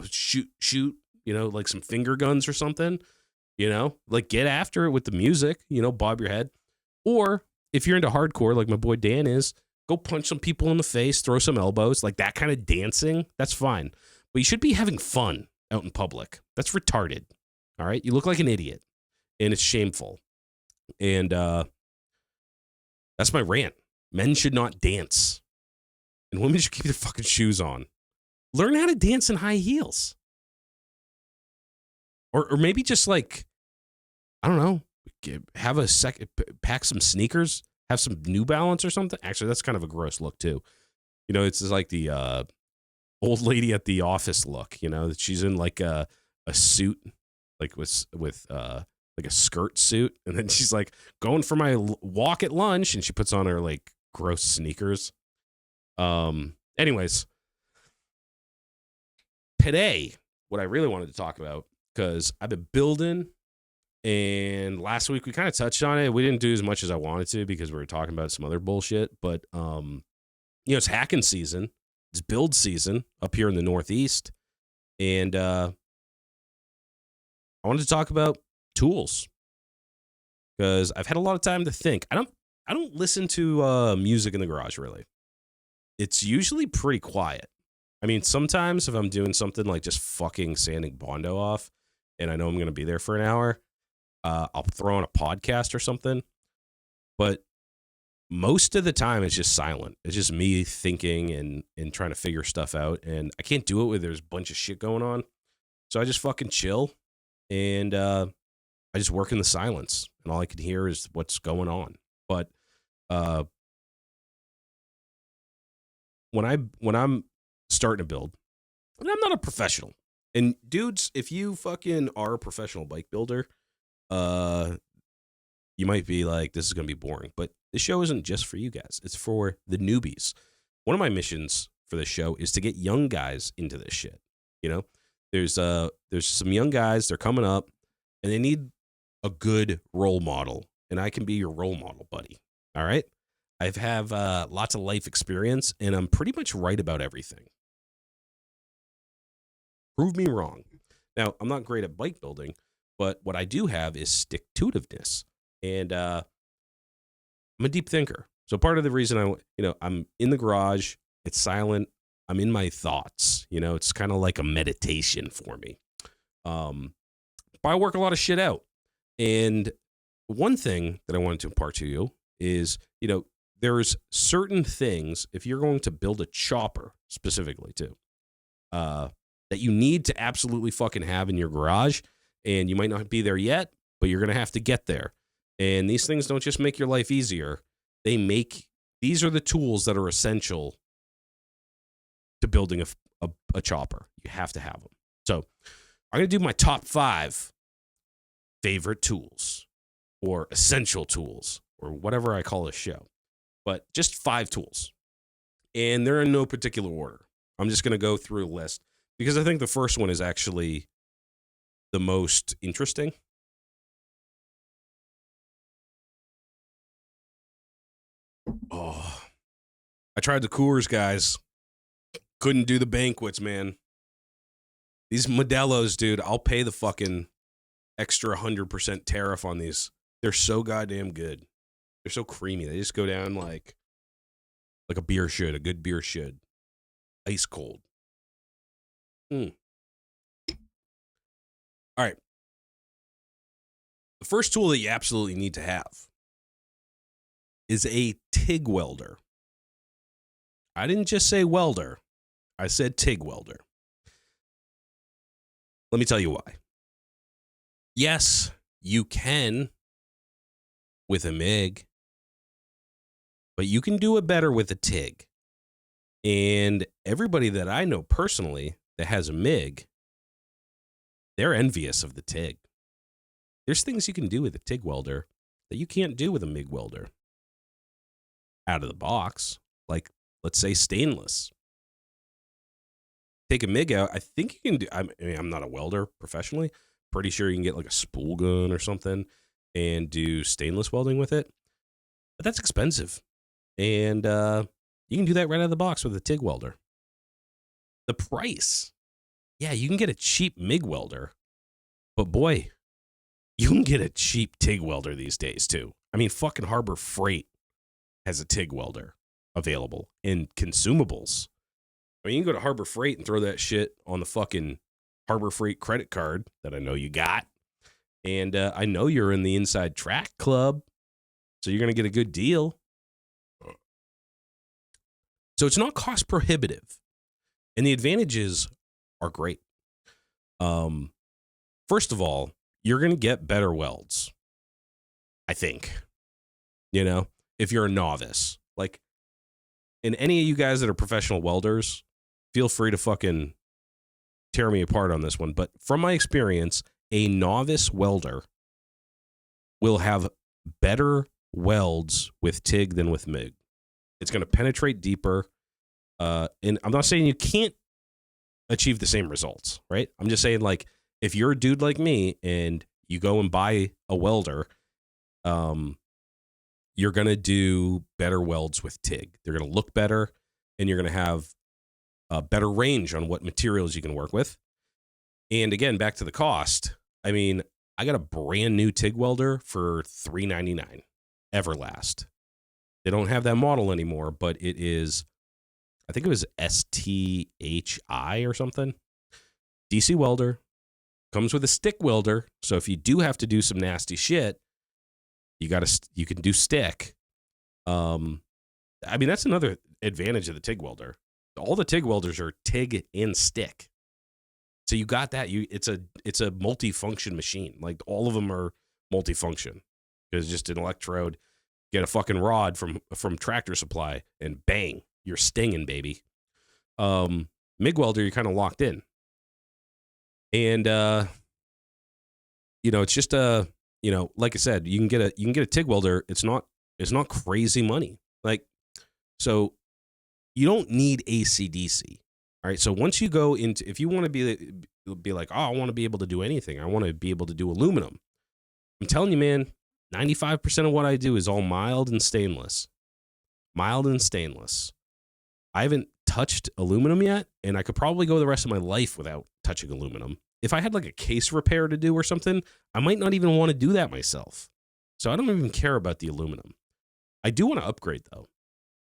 shoot, like some finger guns or something, like get after it with the music, bob your head. Or if you're into hardcore, like my boy Dan is, go punch some people in the face, throw some elbows, like that kind of dancing. That's fine. But you should be having fun out in public. That's retarded. All right. You look like an idiot. And it's shameful. And that's my rant. Men should not dance. And women should keep their fucking shoes on. Learn how to dance in high heels. Or maybe just like, I don't know, have a pack some sneakers, have some New Balance or something. Actually, that's kind of a gross look too. It's just like the old lady at the office look, she's in like a suit like with like a skirt suit, and then she's like going for my walk at lunch, and she puts on her like gross sneakers. Anyways, today, what I really wanted to talk about, because I've been building, and last week we kind of touched on it. We didn't do as much as I wanted to because we were talking about some other bullshit. But it's hacking season, it's build season up here in the Northeast, and I wanted to talk about tools because I've had a lot of time to think. I don't listen to music in the garage really. It's usually pretty quiet. I mean, sometimes if I'm doing something like just fucking sanding Bondo off and I know I'm going to be there for an hour, I'll throw on a podcast or something. But most of the time it's just silent. It's just me thinking and trying to figure stuff out. And I can't do it when there's a bunch of shit going on. So I just fucking chill and I just work in the silence. And all I can hear is what's going on. But when I'm starting to build, and I'm not a professional. And dudes, if you fucking are a professional bike builder, you might be like, this is going to be boring. But this show isn't just for you guys. It's for the newbies. One of my missions for this show is to get young guys into this shit. You know, there's some young guys, they're coming up, and they need a good role model. And I can be your role model, buddy. All right? I have lots of life experience, and I'm pretty much right about everything. Prove me wrong. Now, I'm not great at bike building, but what I do have is stick-to-itiveness. And I'm a deep thinker. So part of the reason I'm in the garage, it's silent, I'm in my thoughts. You know, it's kind of like a meditation for me. But I work a lot of shit out. And one thing that I wanted to impart to you is, there's certain things, if you're going to build a chopper specifically too, that you need to absolutely fucking have in your garage. And you might not be there yet, but you're going to have to get there. And these things don't just make your life easier. These are the tools that are essential to building a chopper. You have to have them. So I'm going to do my top 5 favorite tools or essential tools or whatever I call this show. But just 5 tools. And they're in no particular order. I'm just going to go through a list because I think the first one is actually the most interesting. Oh, I tried the Coors, guys. Couldn't do the banquets, man. These Modelo's, dude, I'll pay the fucking extra 100% tariff on these. They're so goddamn good. They're so creamy. They just go down like a beer should, a good beer should. Ice cold. All right. The first tool that you absolutely need to have is a TIG welder. I didn't just say welder. I said TIG welder. Let me tell you why. Yes, you can with a MIG, but you can do it better with a TIG. And everybody that I know personally that has a MIG, they're envious of the TIG. There's things you can do with a TIG welder that you can't do with a MIG welder. Out of the box, like, let's say stainless. Take a MIG out, I think you can do, I'm not a welder professionally. Pretty sure you can get like a spool gun or something and do stainless welding with it. But that's expensive. And you can do that right out of the box with a TIG welder. The price. Yeah, you can get a cheap MIG welder. But boy, you can get a cheap TIG welder these days too. I mean, fucking Harbor Freight has a TIG welder available in consumables. I mean, you can go to Harbor Freight and throw that shit on the fucking Harbor Freight credit card that I know you got. And I know you're in the Inside Track Club, so you're going to get a good deal. So it's not cost prohibitive. And the advantages are great. First of all, you're going to get better welds, I think. If you're a novice. Like, and any of you guys that are professional welders, feel free to fucking tear me apart on this one. But from my experience, a novice welder will have better welds with TIG than with MIG. It's going to penetrate deeper. And I'm not saying you can't achieve the same results, right? I'm just saying, like, if you're a dude like me and you go and buy a welder, you're going to do better welds with TIG. They're going to look better, and you're going to have a better range on what materials you can work with. And again, back to the cost. I mean, I got a brand new TIG welder for $399, Everlast. They don't have that model anymore, but it is, I think it was STHI or something. DC welder, comes with a stick welder. So if you do have to do some nasty shit, you can do stick. I mean, that's another advantage of the TIG welder. All the TIG welders are TIG and stick. So you got that. It's a multifunction machine. Like, all of them are multifunction. It's just an electrode. Get a fucking rod from Tractor Supply, and bang, you're stinging, baby. MIG welder, you're kind of locked in. And it's just like I said, you can get a TIG welder. It's not crazy money. Like, so you don't need AC/DC. All right. So once you go into, if you want to be like, oh, I want to be able to do anything, I want to be able to do aluminum. I'm telling you, man, 95% of what I do is all mild and stainless. Mild and stainless. I haven't touched aluminum yet, and I could probably go the rest of my life without touching aluminum. If I had like a case repair to do or something, I might not even want to do that myself. So I don't even care about the aluminum. I do want to upgrade, though,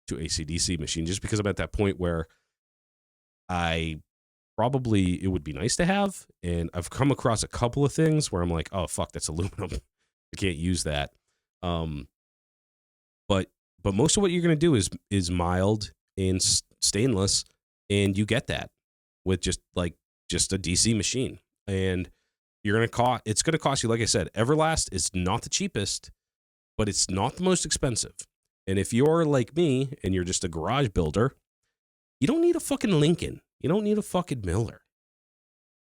to AC/DC machine, just because I'm at that point where it would be nice to have. And I've come across a couple of things where I'm like, oh, fuck, that's aluminum. I can't use that. But most of what you're going to do is mild and stainless, and you get that with just a DC machine. And it's going to cost you, like I said, Everlast is not the cheapest, but it's not the most expensive. And if you're like me and you're just a garage builder, you don't need a fucking Lincoln. You don't need a fucking Miller.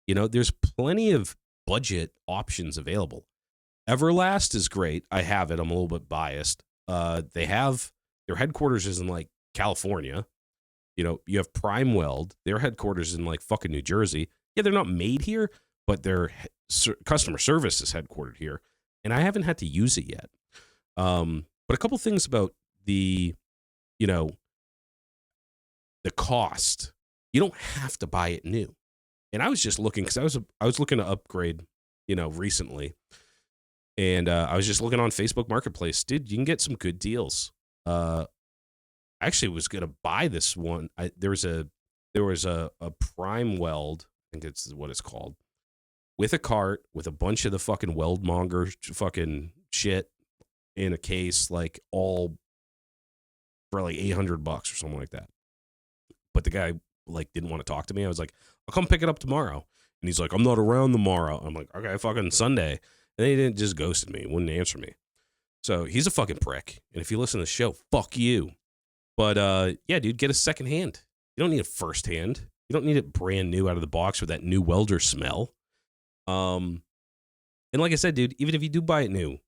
There's plenty of budget options available. Everlast is great. I have it. I'm a little bit biased. They have, their headquarters is in like California. You have Prime Weld. Their headquarters is in like fucking New Jersey. Yeah, they're not made here, but their customer service is headquartered here. And I haven't had to use it yet. But a couple things about the cost. You don't have to buy it new. And I was just looking, because I was looking to upgrade, recently. And I was just looking on Facebook Marketplace. Dude, you can get some good deals. I actually was going to buy this one. There was a Prime Weld, I think it's what it's called, with a cart with a bunch of the fucking Weldmonger fucking shit in a case, like all for like $800 or something like that. But the guy like didn't want to talk to me. I was like, I'll come pick it up tomorrow. And he's like, I'm not around tomorrow. I'm like, okay, fucking Sunday. And he didn't just ghosted me, wouldn't answer me. So he's a fucking prick. And if you listen to the show, fuck you. But yeah, dude, get a second hand. You don't need a first hand. You don't need it brand new out of the box with that new welder smell. And like I said, dude, even if you do buy it new,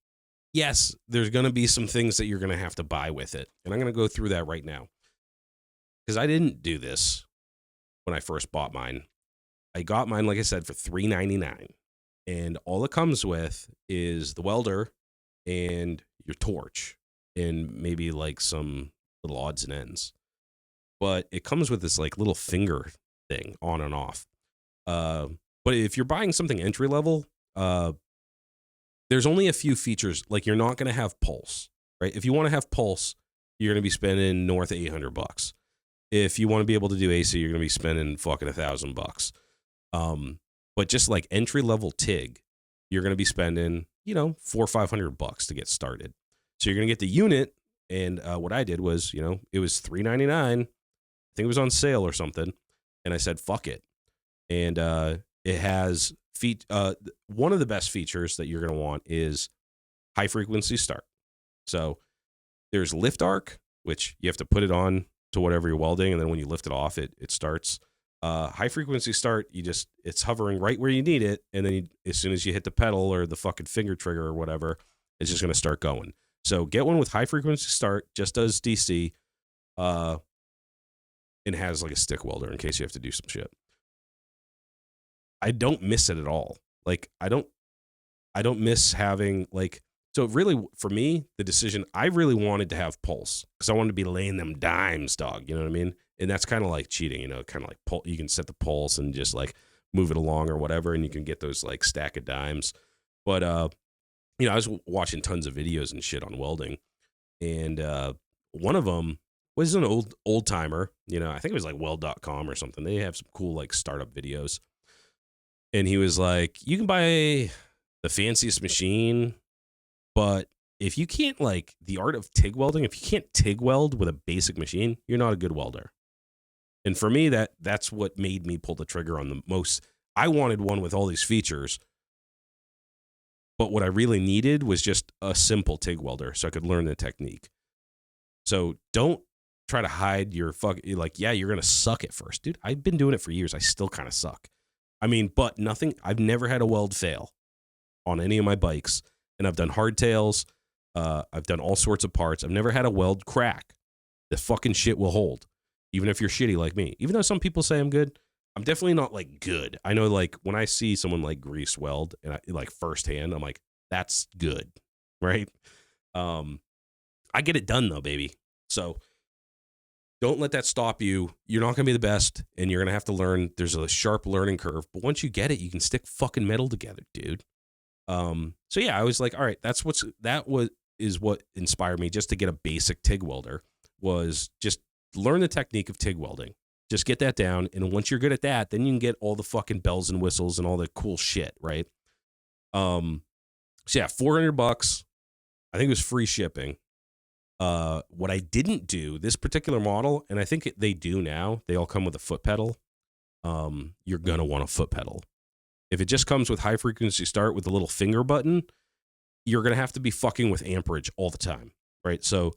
yes, there's going to be some things that you're going to have to buy with it. And I'm going to go through that right now. Because I didn't do this when I first bought mine. I got mine, like I said, for $399. And all it comes with is the welder and your torch and maybe like some little odds and ends. But it comes with this like little finger thing on and off. But if you're buying something entry level, there's only a few features. Like, you're not going to have pulse, right? If you want to have pulse, you're going to be spending north of $800. If you want to be able to do AC, you're going to be spending fucking $1,000. But just like entry level TIG, you're going to be spending, $400 or $500 to get started. So you're going to get the unit. And what I did was, it was $399. I think it was on sale or something. And I said, fuck it. And it has one of the best features that you're going to want is high frequency start. So there's lift arc, which you have to put it on to whatever you're welding. And then when you lift it off, it starts. High frequency start, it's hovering right where you need it, and then as soon as you hit the pedal or the fucking finger trigger or whatever, it's just going to start going. So get one with high frequency start, just does DC, and has like a stick welder in case you have to do some shit. I don't miss it at all. Like I don't miss having like, so really for me, the decision, I really wanted to have pulse because I wanted to be laying them dimes, dog. You know what I mean? And that's kind of like cheating, you know, kind of like you can set the pulse and just like move it along or whatever. And you can get those like stack of dimes. But, you know, I was watching tons of videos and shit on welding. And one of them was an old timer, you know, I think it was like weld.com or something. They have some cool like startup videos. And he was like, you can buy the fanciest machine, but if you can't like the art of TIG welding, if you can't TIG weld with a basic machine, you're not a good welder. And for me, that's what made me pull the trigger on the most. I wanted one with all these features, but what I really needed was just a simple TIG welder so I could learn the technique. So don't try to hide your like, yeah, you're going to suck at first. Dude, I've been doing it for years. I still kind of suck. I mean, but I've never had a weld fail on any of my bikes. And I've done hardtails. I've done all sorts of parts. I've never had a weld crack. The fucking shit will hold, even if you're shitty like me. Even though some people say I'm good, I'm definitely not like good. I know like when I see someone like grease weld and I like firsthand, I'm like, that's good, right? I get it done though, baby. So don't let that stop you. You're not going to be the best, and you're going to have to learn. There's a sharp learning curve, but once you get it, you can stick fucking metal together, dude. So yeah, I was like, all right, is what inspired me just to get a basic TIG welder, was just learn the technique of TIG welding. Just get that down, and once you're good at that, then you can get all the fucking bells and whistles and all the cool shit, right? So yeah, $400. I think it was free shipping. What I didn't do, this particular model, and I think they do now, they all come with a foot pedal. You're gonna want a foot pedal. If it just comes with high frequency start with a little finger button, you're going to have to be fucking with amperage all the time, right? So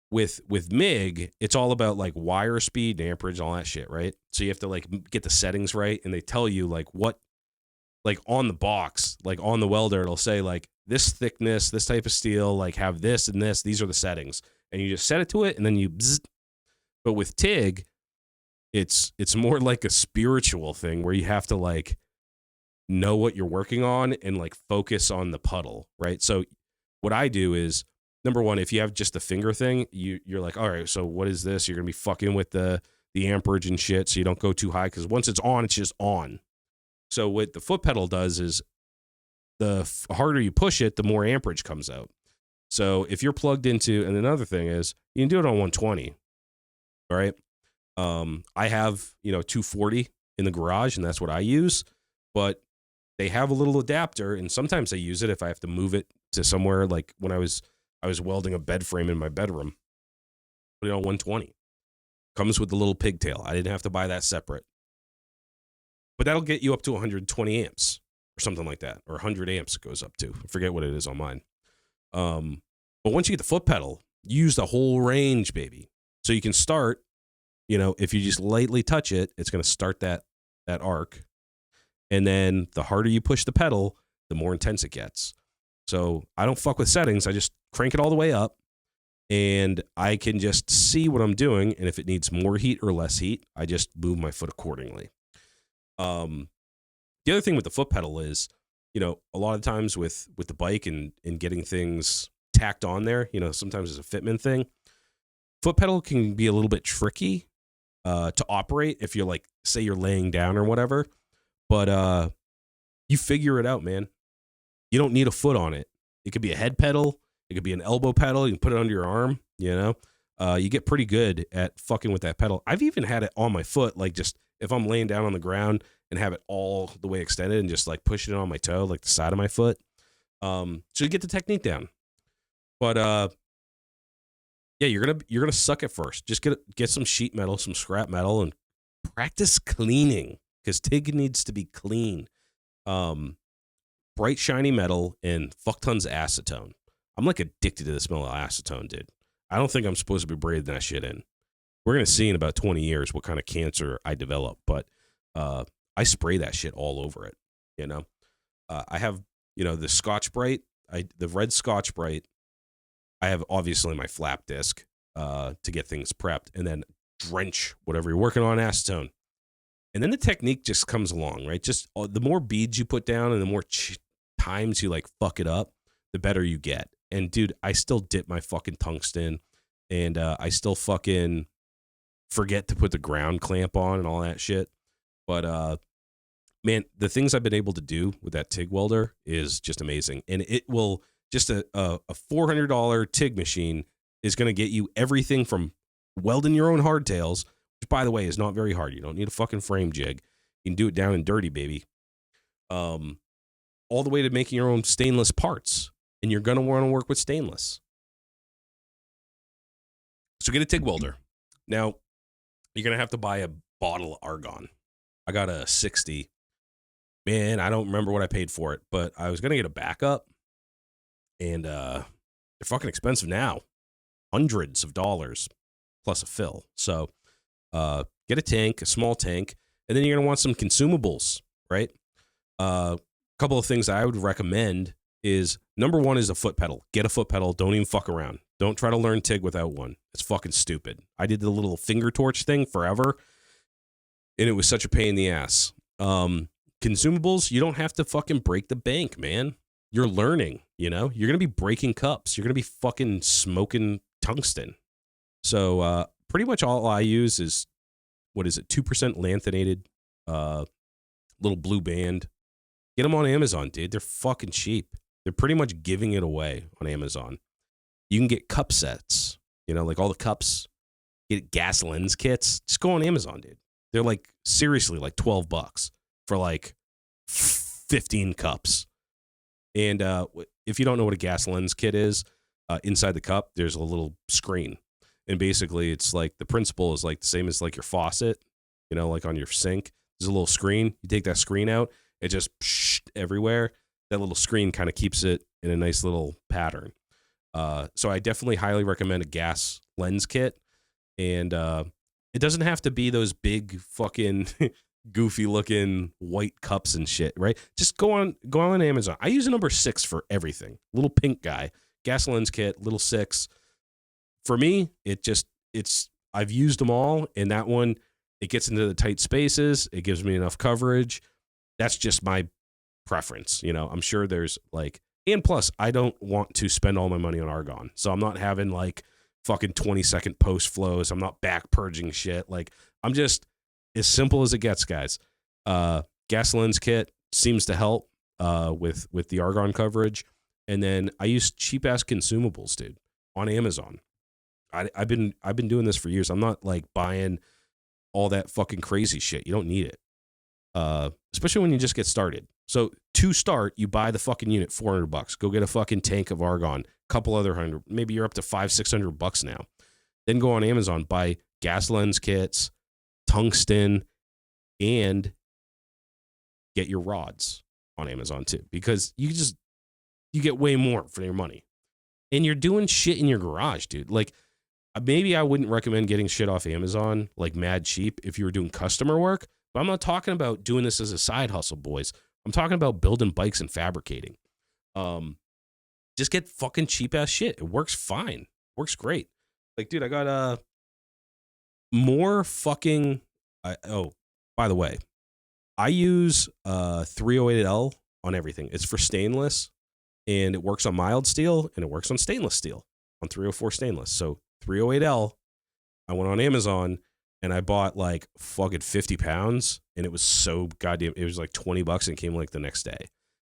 with MIG, it's all about like wire speed, amperage, all that shit, right? So you have to like get the settings right, and they tell you like what, like on the box, like on the welder, it'll say like this thickness, this type of steel, like have this and this, these are the settings. And you just set it to it, and then you bzz. But with TIG, it's more like a spiritual thing where you have to like know what you're working on and like focus on the puddle, right? So what I do is, number one, if you have just the finger thing, you're like, all right, so what is this? You're gonna be fucking with the amperage and shit, so you don't go too high, because once it's on, it's just on. So what the foot pedal does is the harder you push it, the more amperage comes out. So if you're plugged into, and another thing is you can do it on 120, all right? I have 240 in the garage, and that's what I use, but they have a little adapter, and sometimes I use it if I have to move it to somewhere. Like when I was welding a bed frame in my bedroom, put it on 120. Comes with the little pigtail. I didn't have to buy that separate. But that'll get you up to 120 amps or something like that, or 100 amps it goes up to. I forget what it is on mine. But once you get the foot pedal, you use the whole range, baby. So you can start, if you just lightly touch it, it's going to start that arc. And then the harder you push the pedal, the more intense it gets. So I don't fuck with settings. I just crank it all the way up, and I can just see what I'm doing. And if it needs more heat or less heat, I just move my foot accordingly. The other thing with the foot pedal is, a lot of times with the bike and getting things tacked on there, sometimes it's a fitment thing. Foot pedal can be a little bit tricky to operate if you're like, say you're laying down or whatever. But you figure it out, man. You don't need a foot on it. It could be a head pedal. It could be an elbow pedal. You can put it under your arm, You get pretty good at fucking with that pedal. I've even had it on my foot, like just if I'm laying down on the ground and have it all the way extended and just like pushing it on my toe, like the side of my foot. So you get the technique down. But yeah, you're gonna suck at first. Just get some sheet metal, some scrap metal, and practice cleaning, because TIG needs to be clean. Bright shiny metal and fuck tons of acetone. I'm like addicted to the smell of acetone, dude. I don't think I'm supposed to be breathing that shit in. we're going to see in about 20 years what kind of cancer I develop. But I spray that shit all over it, you know. I have, you know, the Scotch Brite, the red Scotch Brite. I have obviously my flap disc to get things prepped, and then drench whatever you're working on acetone. And then the technique just comes along, right? Just the more beads you put down and the more times you like fuck it up, the better you get. And dude, I still dip my fucking tungsten, and I still fucking forget to put the ground clamp on and all that shit. But man, the things I've been able to do with that TIG welder is just amazing. And it will just a $400 TIG machine is going to get you everything from welding your own hardtails, which by the way is not very hard. You don't need a fucking frame jig. You can do it down and dirty, baby. All the way to making your own stainless parts. And you're going to want to work with stainless. So get a TIG welder. Now, you're going to have to buy a bottle of argon. I got a 60. Man, I don't remember what I paid for it, but I was going to get a backup. And they're fucking expensive now. Hundreds of dollars plus a fill. So get a tank, a small tank, and then you're going to want some consumables, right? A couple of things I would recommend is, number one is a foot pedal. Get a foot pedal. Don't even fuck around. Don't try to learn TIG without one. It's fucking stupid. I did the little finger torch thing forever, and it was such a pain in the ass. Consumables, you don't have to fucking break the bank, man. You're learning, you know? You're going to be breaking cups. You're going to be fucking smoking tungsten. So pretty much all I use is, 2% lanthanated little blue band. Get them on Amazon, dude. They're fucking cheap. They're pretty much giving it away on Amazon. You can get cup sets, you know, like all the cups. Get gas lens kits. Just go on Amazon, dude. They're like, seriously, like $12 for like 15 cups. And if you don't know what a gas lens kit is, inside the cup, there's a little screen. And basically, it's like the principle is like the same as like your faucet, you know, like on your sink. There's a little screen. You take that screen out, it just everywhere. That little screen kind of keeps it in a nice little pattern. So I definitely highly recommend a gas lens kit. And it doesn't have to be those big fucking goofy looking white cups and shit, right? Just go on Amazon. I use a number 6 for everything. Little pink guy, gas lens kit, little 6. For me, I've used them all, and that one, it gets into the tight spaces. It gives me enough coverage. That's just my preference. You know, I'm sure there's like, and plus I don't want to spend all my money on argon. So I'm not having like fucking 20-second post flows. I'm not back purging shit. Like, I'm just as simple as it gets, guys. Gas lens kit seems to help with the argon coverage. And then I use cheap ass consumables, dude, on Amazon. I've been doing this for years. I'm not like buying all that fucking crazy shit. You don't need it. Especially when you just get started. So to start, you buy the fucking unit, $400. Go get a fucking tank of argon, couple other $100. Maybe you're up to $500-$600 now. Then go on Amazon, buy gas lens kits, tungsten, and get your rods on Amazon too, because you get way more for your money. And you're doing shit in your garage, dude. Like, maybe I wouldn't recommend getting shit off Amazon like mad cheap if you were doing customer work. But I'm not talking about doing this as a side hustle, boys. I'm talking about building bikes and fabricating. Just get fucking cheap ass shit. It works fine. Works great. Like, dude, I got more fucking. By the way, I use 308L on everything. It's for stainless, and it works on mild steel, and it works on stainless steel, on 304 stainless. So 308L, I went on Amazon. And I bought like fucking 50 pounds, and it was so goddamn, it was like $20 and came like the next day.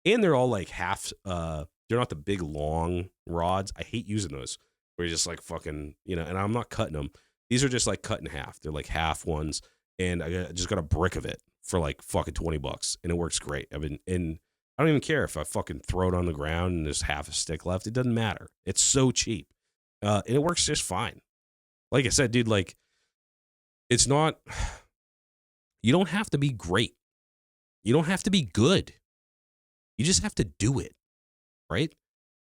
And they're all like half, they're not the big long rods. I hate using those where you're just like fucking, you know, and I'm not cutting them. These are just like cut in half. They're like half ones. And I just got a brick of it for like fucking $20, and it works great. And I don't even care if I fucking throw it on the ground and there's half a stick left. It doesn't matter. It's so cheap. And it works just fine. Like I said, dude, like, it's not, you don't have to be great. You don't have to be good. You just have to do it, right?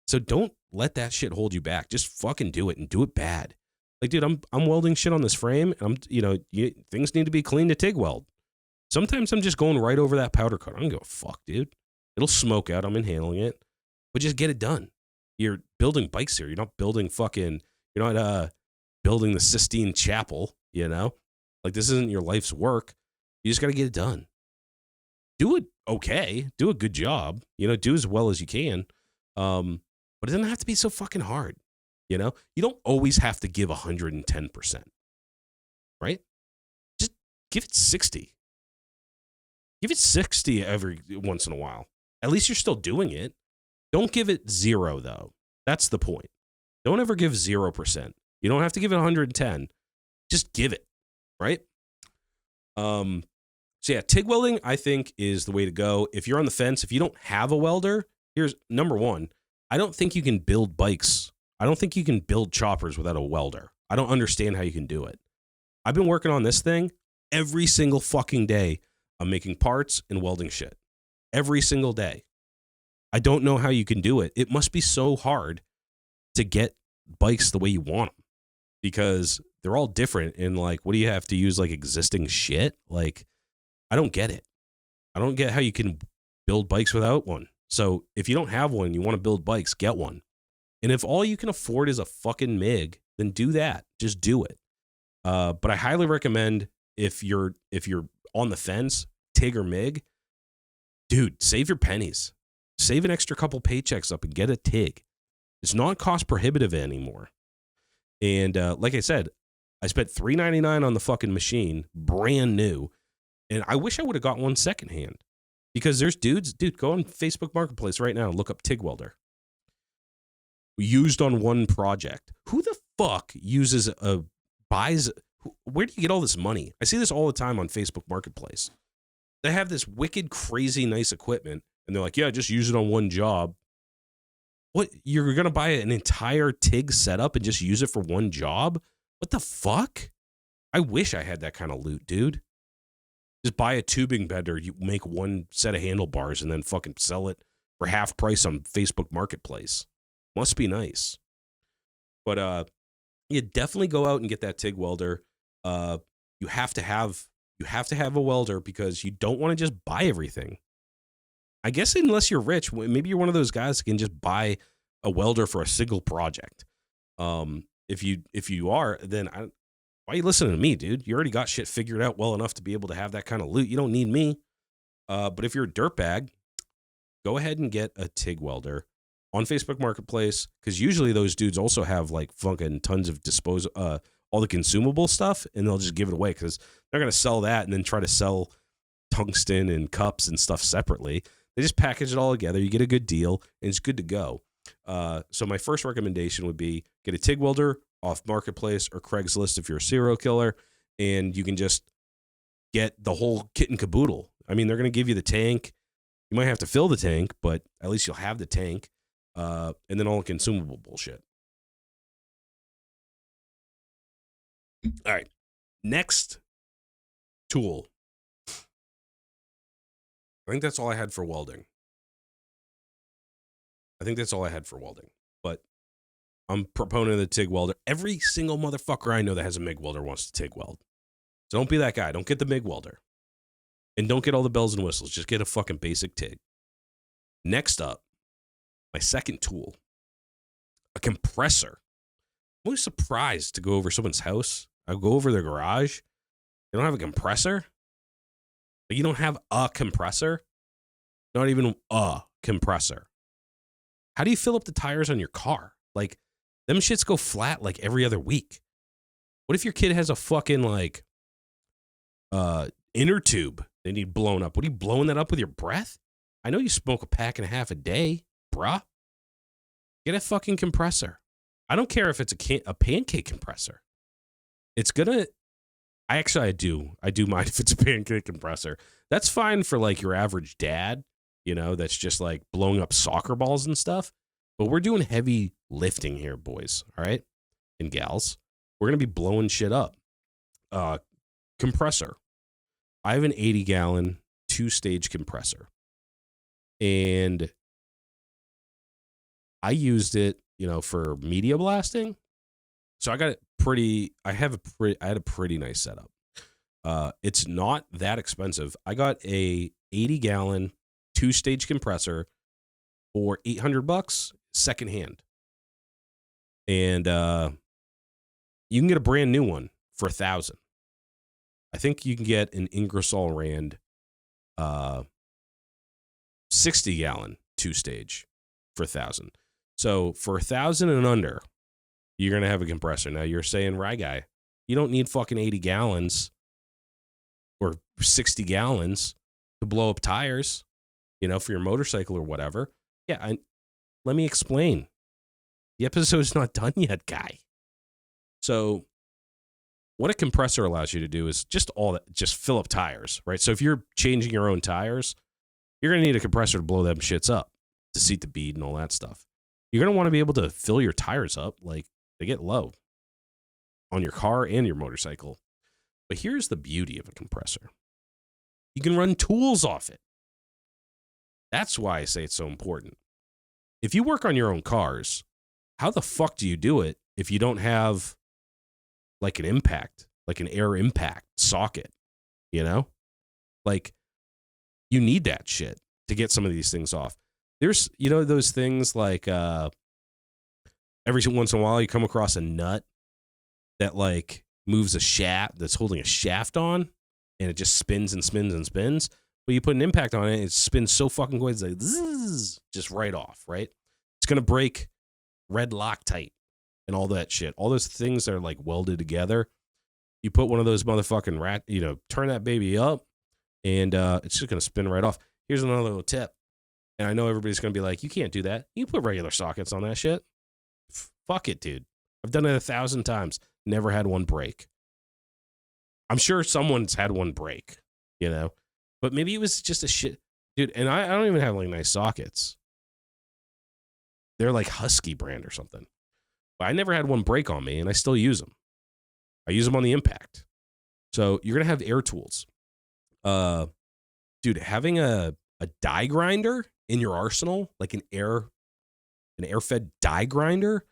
So don't let that shit hold you back. Just fucking do it, and do it bad. Like, dude, I'm welding shit on this frame, and things need to be clean to TIG weld. Sometimes I'm just going right over that powder coat. I don't give a fuck, dude. It'll smoke out. I'm inhaling it, but just get it done. You're building bikes here. You're not building you're not building the Sistine Chapel, Like, this isn't your life's work. You just got to get it done. Do it okay. Do a good job. Do as well as you can. But it doesn't have to be so fucking hard. You don't always have to give 110%, right? Just give it 60. Give it 60 every once in a while. At least you're still doing it. Don't give it 0, though. That's the point. Don't ever give 0%. You don't have to give it 110. Just give it, right? So yeah, TIG welding, I think, is the way to go. If you're on the fence, if you don't have a welder, here's number one. I don't think you can build bikes. I don't think you can build choppers without a welder. I don't understand how you can do it. I've been working on this thing every single fucking day. I'm making parts and welding shit every single day. I don't know how you can do it. It must be so hard to get bikes the way you want them because they're all different. And like, what do you have to use? Like existing shit? Like, I don't get it. I don't get how you can build bikes without one. So if you don't have one, you want to build bikes, get one. And if all you can afford is a fucking MIG, then do that. Just do it. But I highly recommend if you're on the fence, TIG or MIG, dude, save your pennies. Save an extra couple paychecks up and get a TIG. It's not cost prohibitive anymore. And like I said, I spent $3.99 on the fucking machine, brand new. And I wish I would have got one secondhand because there's dude, go on Facebook Marketplace right now and look up TIG welder. Used on one project. Who the fuck buys, where do you get all this money? I see this all the time on Facebook Marketplace. They have this wicked, crazy, nice equipment, and they're like, yeah, just use it on one job. What, you're going to buy an entire TIG setup and just use it for one job? What the fuck? I wish I had that kind of loot, dude. Just buy a tubing bender, you make one set of handlebars, and then fucking sell it for half price on Facebook Marketplace. Must be nice. But you definitely go out and get that TIG welder. You have to have a welder because you don't want to just buy everything. I guess unless you're rich, maybe you're one of those guys that can just buy a welder for a single project. If you are, then why are you listening to me, dude? You already got shit figured out well enough to be able to have that kind of loot. You don't need me. But if you're a dirtbag, go ahead and get a TIG welder on Facebook Marketplace, because usually those dudes also have like fucking tons of all the consumable stuff, and they'll just give it away because they're going to sell that and then try to sell tungsten and cups and stuff separately. They just package it all together. You get a good deal, and it's good to go. So my first recommendation would be get a TIG welder off Marketplace or Craigslist if you're a serial killer, and you can just get the whole kit and caboodle. I mean, they're going to give you the tank. You might have to fill the tank, but at least you'll have the tank, and then all the consumable bullshit. All right. Next tool. I think that's all I had for welding. But I'm a proponent of the TIG welder. Every single motherfucker I know that has a MIG welder wants to TIG weld. So don't be that guy. Don't get the MIG welder. And don't get all the bells and whistles. Just get a fucking basic TIG. Next up, my second tool, a compressor. I'm always surprised to go over someone's house. I go over their garage. They don't have a compressor. Like, you don't have a compressor. Not even a compressor. How do you fill up the tires on your car? Like, them shits go flat like every other week. What if your kid has a fucking like inner tube they need blown up? What are you blowing that up with your breath? I know you smoke a pack and a half a day, bruh. Get a fucking compressor. I don't care if it's a pancake compressor. It's gonna. I do mind if it's a pancake compressor. That's fine for like your average dad, that's just like blowing up soccer balls and stuff. But we're doing heavy lifting here, boys. All right, and gals, we're gonna be blowing shit up. Compressor. I have an 80-gallon 2-stage compressor, and I used it, for media blasting. So I got it I had a pretty nice setup. It's not that expensive. I got a 80-gallon 2-stage compressor for $800 secondhand. And you can get a brand new one for $1,000. I think you can get an Ingersoll Rand 60-gallon 2-stage for $1,000. So for $1,000 and under, you're gonna have a compressor. Now you're saying, right, guy, you don't need fucking 80 gallons or 60 gallons to blow up tires, for your motorcycle or whatever. Yeah, let me explain. The episode's not done yet, guy. So what a compressor allows you to do is just fill up tires, right? So if you're changing your own tires, you're going to need a compressor to blow them shits up, to seat the bead and all that stuff. You're going to want to be able to fill your tires up, like they get low on your car and your motorcycle. But here's the beauty of a compressor. You can run tools off it. That's why I say it's so important. If you work on your own cars, how the fuck do you do it if you don't have like an impact, like an air impact socket, Like, you need that shit to get some of these things off. There's, those things like every once in a while you come across a nut that like moves a shaft that's holding a shaft on, and it just spins and spins and spins. But you put an impact on it, it spins so fucking quick, it's like zzz, just right off, right? It's gonna break red Loctite and all that shit. All those things that are like welded together. You put one of those motherfucking turn that baby up, and it's just gonna spin right off. Here's another little tip. And I know everybody's gonna be like, you can't do that. You put regular sockets on that shit. Fuck it, dude. I've done it 1,000 times. Never had one break. I'm sure someone's had one break, but maybe it was just a shit, dude. And I don't even have like nice sockets. They're like Husky brand or something. But I never had one break on me, and I still use them. I use them on the impact. So you're gonna have air tools, dude. Having a die grinder in your arsenal, like an air-fed die grinder,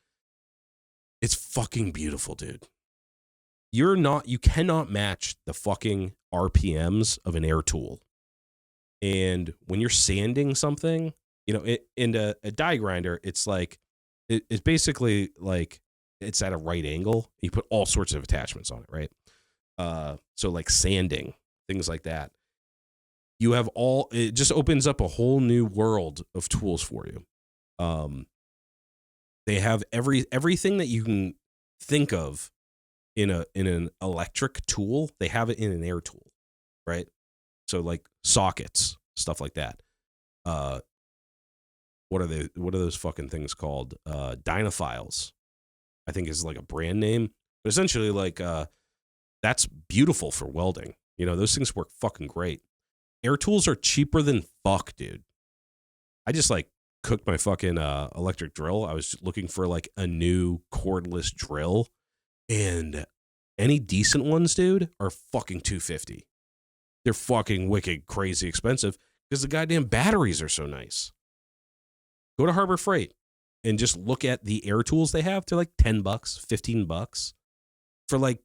it's fucking beautiful, dude. You cannot match the fucking RPMs of an air tool. And when you're sanding something, in a die grinder, it's like, it's basically like it's at a right angle. You put all sorts of attachments on it, right? So like sanding, things like that. It just opens up a whole new world of tools for you. They have everything that you can think of in an electric tool. They have it in an air tool, right? So like sockets, stuff like that. What are those fucking things called? Dynaphiles, I think, is like a brand name. But essentially, like, that's beautiful for welding. Those things work fucking great. Air tools are cheaper than fuck, dude. I just like cooked my fucking electric drill. I was looking for like a new cordless drill, and any decent ones, dude, are fucking $250. They're fucking wicked crazy expensive because the goddamn batteries are so nice. Go to Harbor Freight and just look at the air tools they have. They're like $10, $15 for like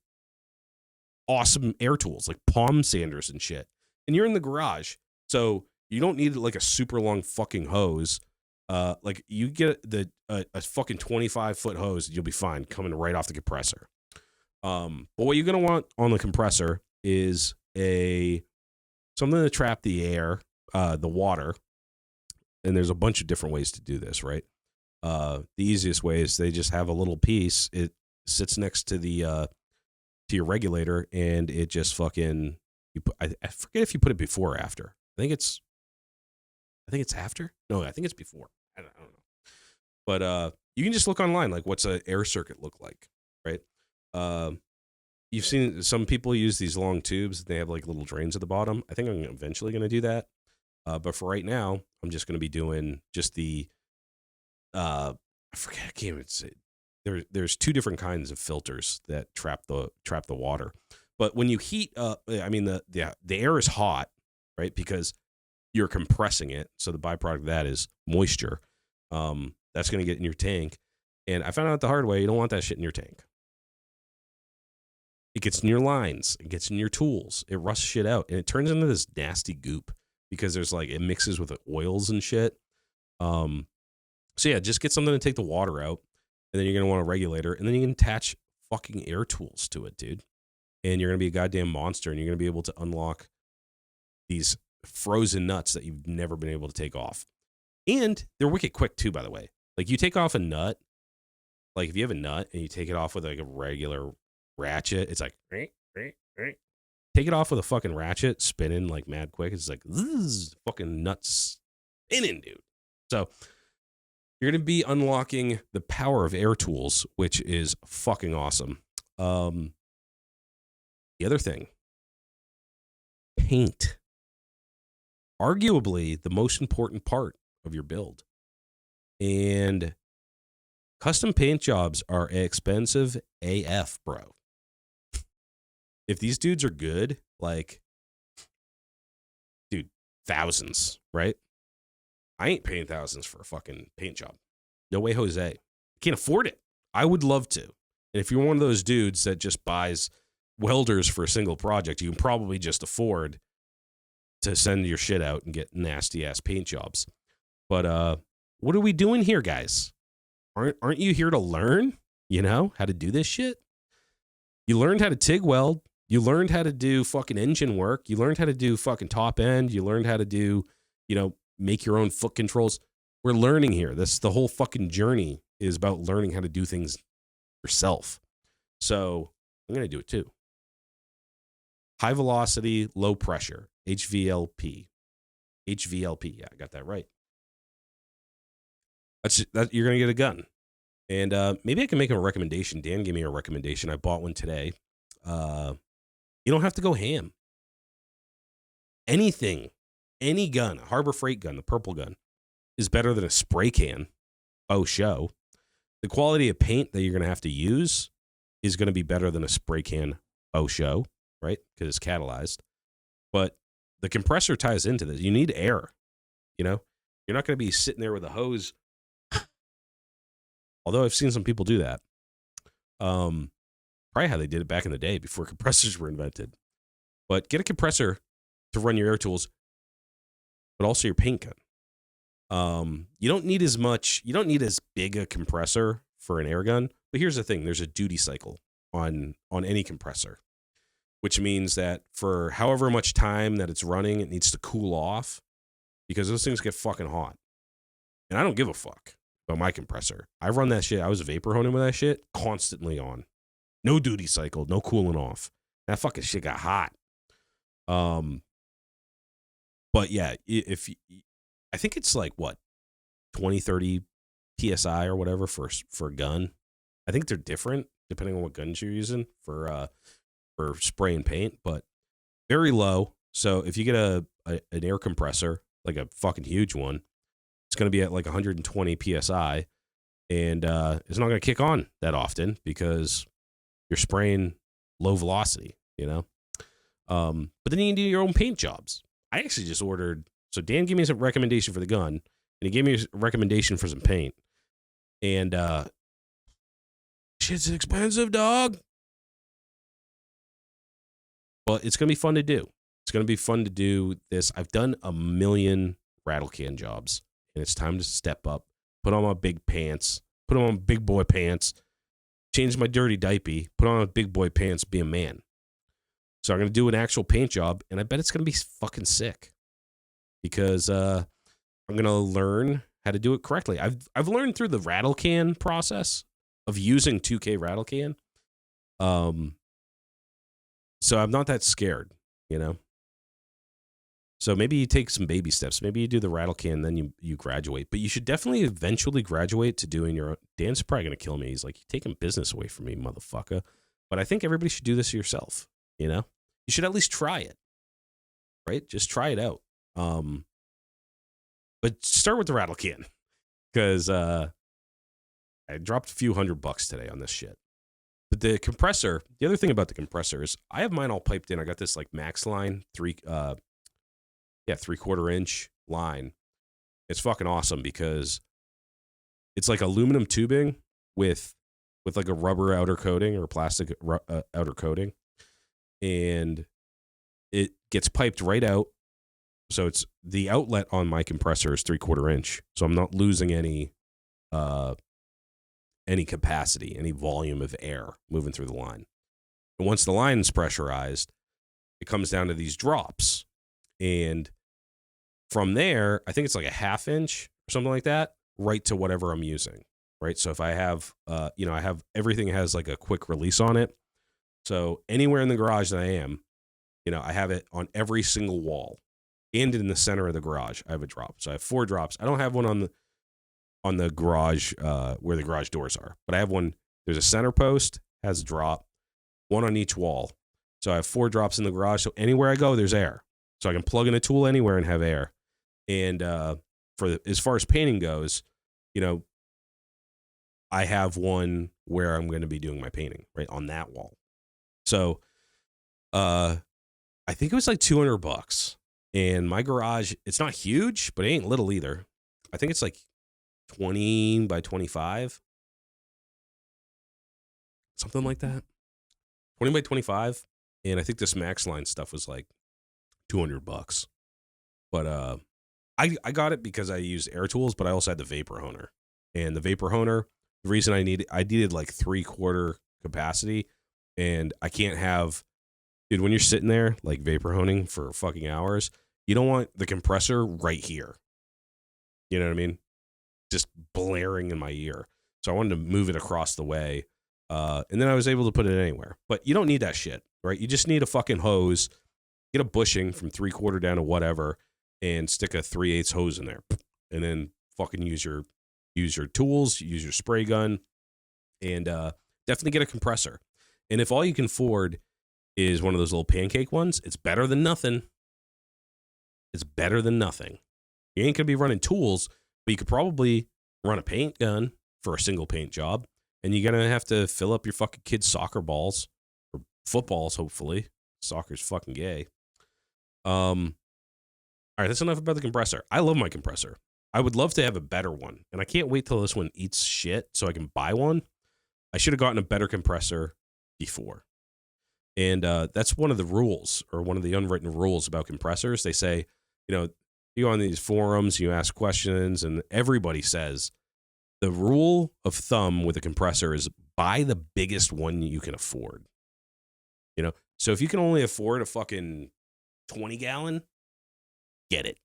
awesome air tools, like palm sanders and shit. And you're in the garage, so you don't need like a super long fucking hose. Like you get a fucking 25-foot hose, and you'll be fine coming right off the compressor. But what you're gonna want on the compressor is something to trap the air, the water. And there's a bunch of different ways to do this, right? The easiest way is they just have a little piece. It sits next to to your regulator, and it just fucking I forget if you put it before or after. I think it's after. No, I think it's before. I don't know. But you can just look online, like what's an air circuit look like, right? You've seen some people use these long tubes. They have like little drains at the bottom. I think I'm eventually going to do that. But for right now, I'm just going to be doing just the, I forget, I can't even say. There's two different kinds of filters that trap the water. But when you heat up, the air is hot, right? Because you're compressing it. So the byproduct of that is moisture. That's going to get in your tank. And I found out the hard way, you don't want that shit in your tank. It gets in your lines. It gets in your tools. It rusts shit out. And it turns into this nasty goop because there's like, it mixes with oils and shit. So yeah, just get something to take the water out. And then you're going to want a regulator. And then you can attach fucking air tools to it, dude. And you're going to be a goddamn monster. And you're going to be able to unlock these frozen nuts that you've never been able to take off. And they're wicked quick too, by the way. Like you take off a nut. Like if you have a nut and you take it off with like a regular ratchet, it's like, take it off with a fucking ratchet, spinning like mad quick. It's like, fucking nuts spinning, dude. So you're going to be unlocking the power of air tools, which is fucking awesome. The other thing, paint. Arguably the most important part of your build. And custom paint jobs are expensive AF, bro. If these dudes are good, like, dude, thousands, right? I ain't paying thousands for a fucking paint job. No way, Jose. Can't afford it. I would love to. And if you're one of those dudes that just buys welders for a single project, you can probably just afford to send your shit out and get nasty ass paint jobs. But what are we doing here, guys? Aren't you here to learn, how to do this shit? You learned how to TIG weld. You learned how to do fucking engine work. You learned how to do fucking top end. You learned how to do, make your own foot controls. We're learning here. The whole fucking journey is about learning how to do things yourself. So I'm going to do it too. High velocity, low pressure, HVLP. HVLP. Yeah, I got that right. You're going to get a gun. And maybe I can make a recommendation. Dan gave me a recommendation. I bought one today. You don't have to go ham. Anything, any gun, a Harbor Freight gun, the purple gun, is better than a spray can. Oh, show. The quality of paint that you're going to have to use is going to be better than a spray can. Oh, show, right? Because it's catalyzed. But the compressor ties into this. You need air. You're not going to be sitting there with a hose. Although I've seen some people do that. Probably how they did it back in the day before compressors were invented. But get a compressor to run your air tools, but also your paint gun. You don't need as big a compressor for an air gun. But here's the thing. There's a duty cycle on any compressor, which means that for however much time that it's running, it needs to cool off because those things get fucking hot. And I don't give a fuck about my compressor. I run that shit. I was vapor honing with that shit constantly on. No duty cycle, no cooling off. That fucking shit got hot. But yeah, I think it's like what, 20, 30 PSI or whatever for a gun. I think they're different depending on what guns you're using for spray and paint, but very low. So if you get an air compressor, like a fucking huge one, it's going to be at like 120 PSI, and it's not going to kick on that often because you're spraying low velocity, But then you can do your own paint jobs. I actually just ordered. So Dan gave me some recommendation for the gun, and he gave me a recommendation for some paint. And shit's expensive, dog. But it's going to be fun to do. It's going to be fun to do this. I've done a million rattle can jobs, and it's time to step up, put on my big pants, put on big boy pants, change my dirty diaper, put on big boy pants, be a man. So I'm going to do an actual paint job, and I bet it's going to be fucking sick because I'm going to learn how to do it correctly. I've learned through the rattle can process of using 2K rattle can. So I'm not that scared, So maybe you take some baby steps. Maybe you do the rattle can, then you graduate. But you should definitely eventually graduate to doing your own. Dan's probably going to kill me. He's like, you're taking business away from me, motherfucker. But I think everybody should do this yourself, You should at least try it, right? Just try it out. But start with the rattle can because I dropped a few $100 today on this shit. But the compressor, the other thing about the compressor is I have mine all piped in. I got this like Max line, 3/4 inch line. It's fucking awesome because it's like aluminum tubing with like a rubber outer coating or plastic outer coating. and it gets piped right out. So it's the outlet on my compressor is 3/4 inch. So I'm not losing any capacity, any volume of air moving through the line. And once the line is pressurized, it comes down to these drops. And from there, I think it's like a 1/2 inch or something like that, right to whatever I'm using. Right. So if I have, I have everything has like a quick release on it. So anywhere in the garage that I am, I have it on every single wall and in the center of the garage. I have a drop. So I have 4 drops. I don't have one on the garage where the garage doors are, but I have one. There's a center post, has a drop, one on each wall. So I have 4 drops in the garage. So anywhere I go, there's air. So I can plug in a tool anywhere and have air. And as far as painting goes, I have one where I'm going to be doing my painting right on that wall. So, I think it was like $200, and my garage, it's not huge, but it ain't little either. I think it's like 20 by 25, something like that. 20 by 25. And I think this Max Line stuff was like $200. But, I got it because I used air tools, but I also had the vapor honer, and the vapor honer, the reason I needed like 3/4 capacity, and I can't have, dude, when you're sitting there like vapor honing for fucking hours, you don't want the compressor right here. You know what I mean? Just blaring in my ear. So I wanted to move it across the way. And then I was able to put it anywhere. But you don't need that shit, right? You just need a fucking hose, get a bushing from 3/4 down to whatever, and stick a 3/8 hose in there. And then fucking use your tools, use your spray gun, and definitely get a compressor. And if all you can afford is one of those little pancake ones, it's better than nothing. It's better than nothing. You ain't going to be running tools, but you could probably run a paint gun for a single paint job, and you're going to have to fill up your fucking kids' soccer balls, or footballs, hopefully. Soccer's fucking gay. All right, that's enough about the compressor. I love my compressor. I would love to have a better one, and I can't wait till this one eats shit so I can buy one. I should have gotten a better compressor before. And that's one of the rules, or one of the unwritten rules about compressors. They say, you go on these forums, you ask questions, and everybody says the rule of thumb with a compressor is buy the biggest one you can afford. So if you can only afford a fucking 20-gallon, get it,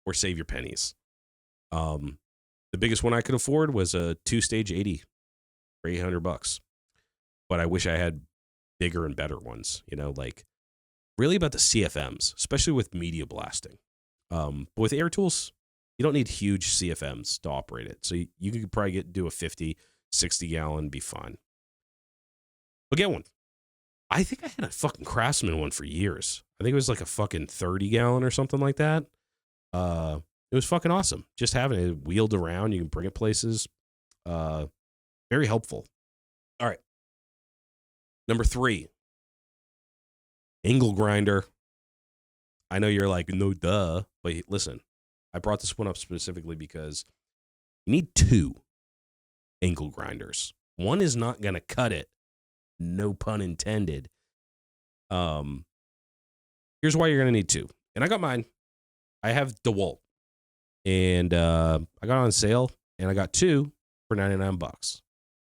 or save your pennies. The biggest one I could afford was a 2-stage 80 for $800. But I wish I had bigger and better ones, like really about the CFMs, especially with media blasting. But with air tools, you don't need huge CFMs to operate it. So you could probably do a 50, 60-gallon, be fine. But get one. I think I had a fucking Craftsman one for years. I think it was like a fucking 30-gallon or something like that. It was fucking awesome. Just having it wheeled around, you can bring it places. Very helpful. All right. Number 3, angle grinder. I know you're like, no duh, but listen, I brought this one up specifically because you need 2 angle grinders. One is not going to cut it. No pun intended. Here's why you're going to need 2. And I got mine. I have DeWalt. And I got on sale, and I got 2 for $99.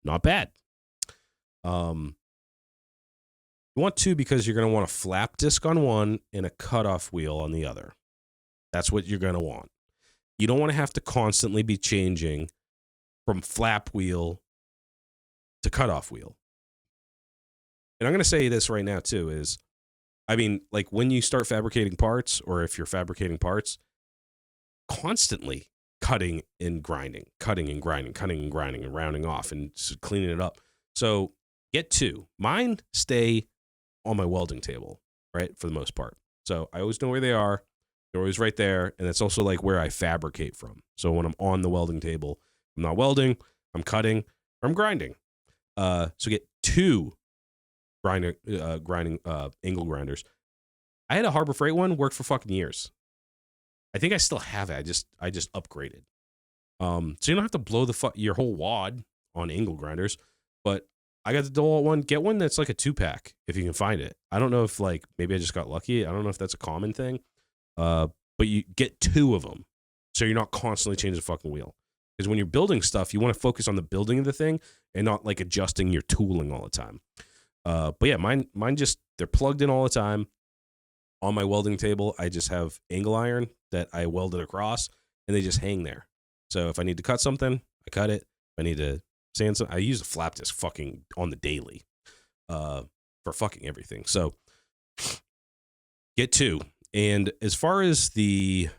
Not bad. You want 2 because you're going to want a flap disc on one and a cutoff wheel on the other. That's what you're going to want. You don't want to have to constantly be changing from flap wheel to cutoff wheel. And I'm going to say this right now, too, is, like when you start fabricating parts, or if you're fabricating parts, constantly cutting and grinding, and rounding off and cleaning it up. So get 2. Mine stay on my welding table, right, for the most part. So I always know where they are. They're always right there. And that's also like where I fabricate from. So when I'm on the welding table, I'm not welding, I'm cutting, or I'm grinding. So get 2 grinding angle grinders. I had a Harbor Freight one, worked for fucking years. I think I still have it. I just upgraded. So you don't have to blow your whole wad on angle grinders, but I got the DeWalt one. Get one that's like a 2-pack if you can find it. I don't know if like maybe I just got lucky. I don't know if that's a common thing. But you get 2 of them, so you're not constantly changing the fucking wheel. Because when you're building stuff, you want to focus on the building of the thing and not like adjusting your tooling all the time. But yeah, mine just they're plugged in all the time. On my welding table, I just have angle iron that I welded across, and they just hang there. So if I need to cut something, I cut it. If I need to sand something, I use a flap disc fucking on the daily for fucking everything. So get 2. And as far as the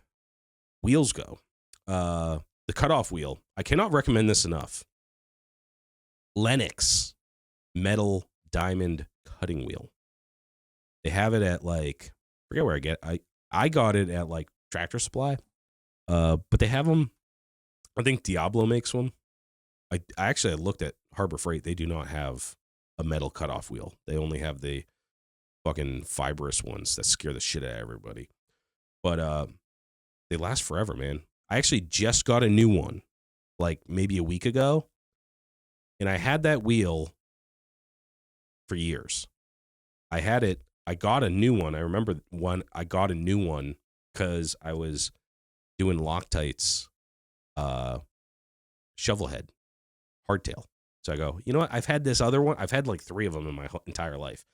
wheels go, the cutoff wheel, I cannot recommend this enough. Lennox metal diamond cutting wheel. They have it at like, forget where I got it at like Tractor Supply. But they have them. I think Diablo makes one. I actually looked at Harbor Freight. They do not have a metal cutoff wheel. They only have the fucking fibrous ones that scare the shit out of everybody. But they last forever, man. I actually just got a new one like maybe a week ago, and I had that wheel for years. I got a new one. I remember I got a new one because I was doing Loctite's shovel head hardtail. So I go, you know what? I've had this other one. I've had like 3 of them in my entire life.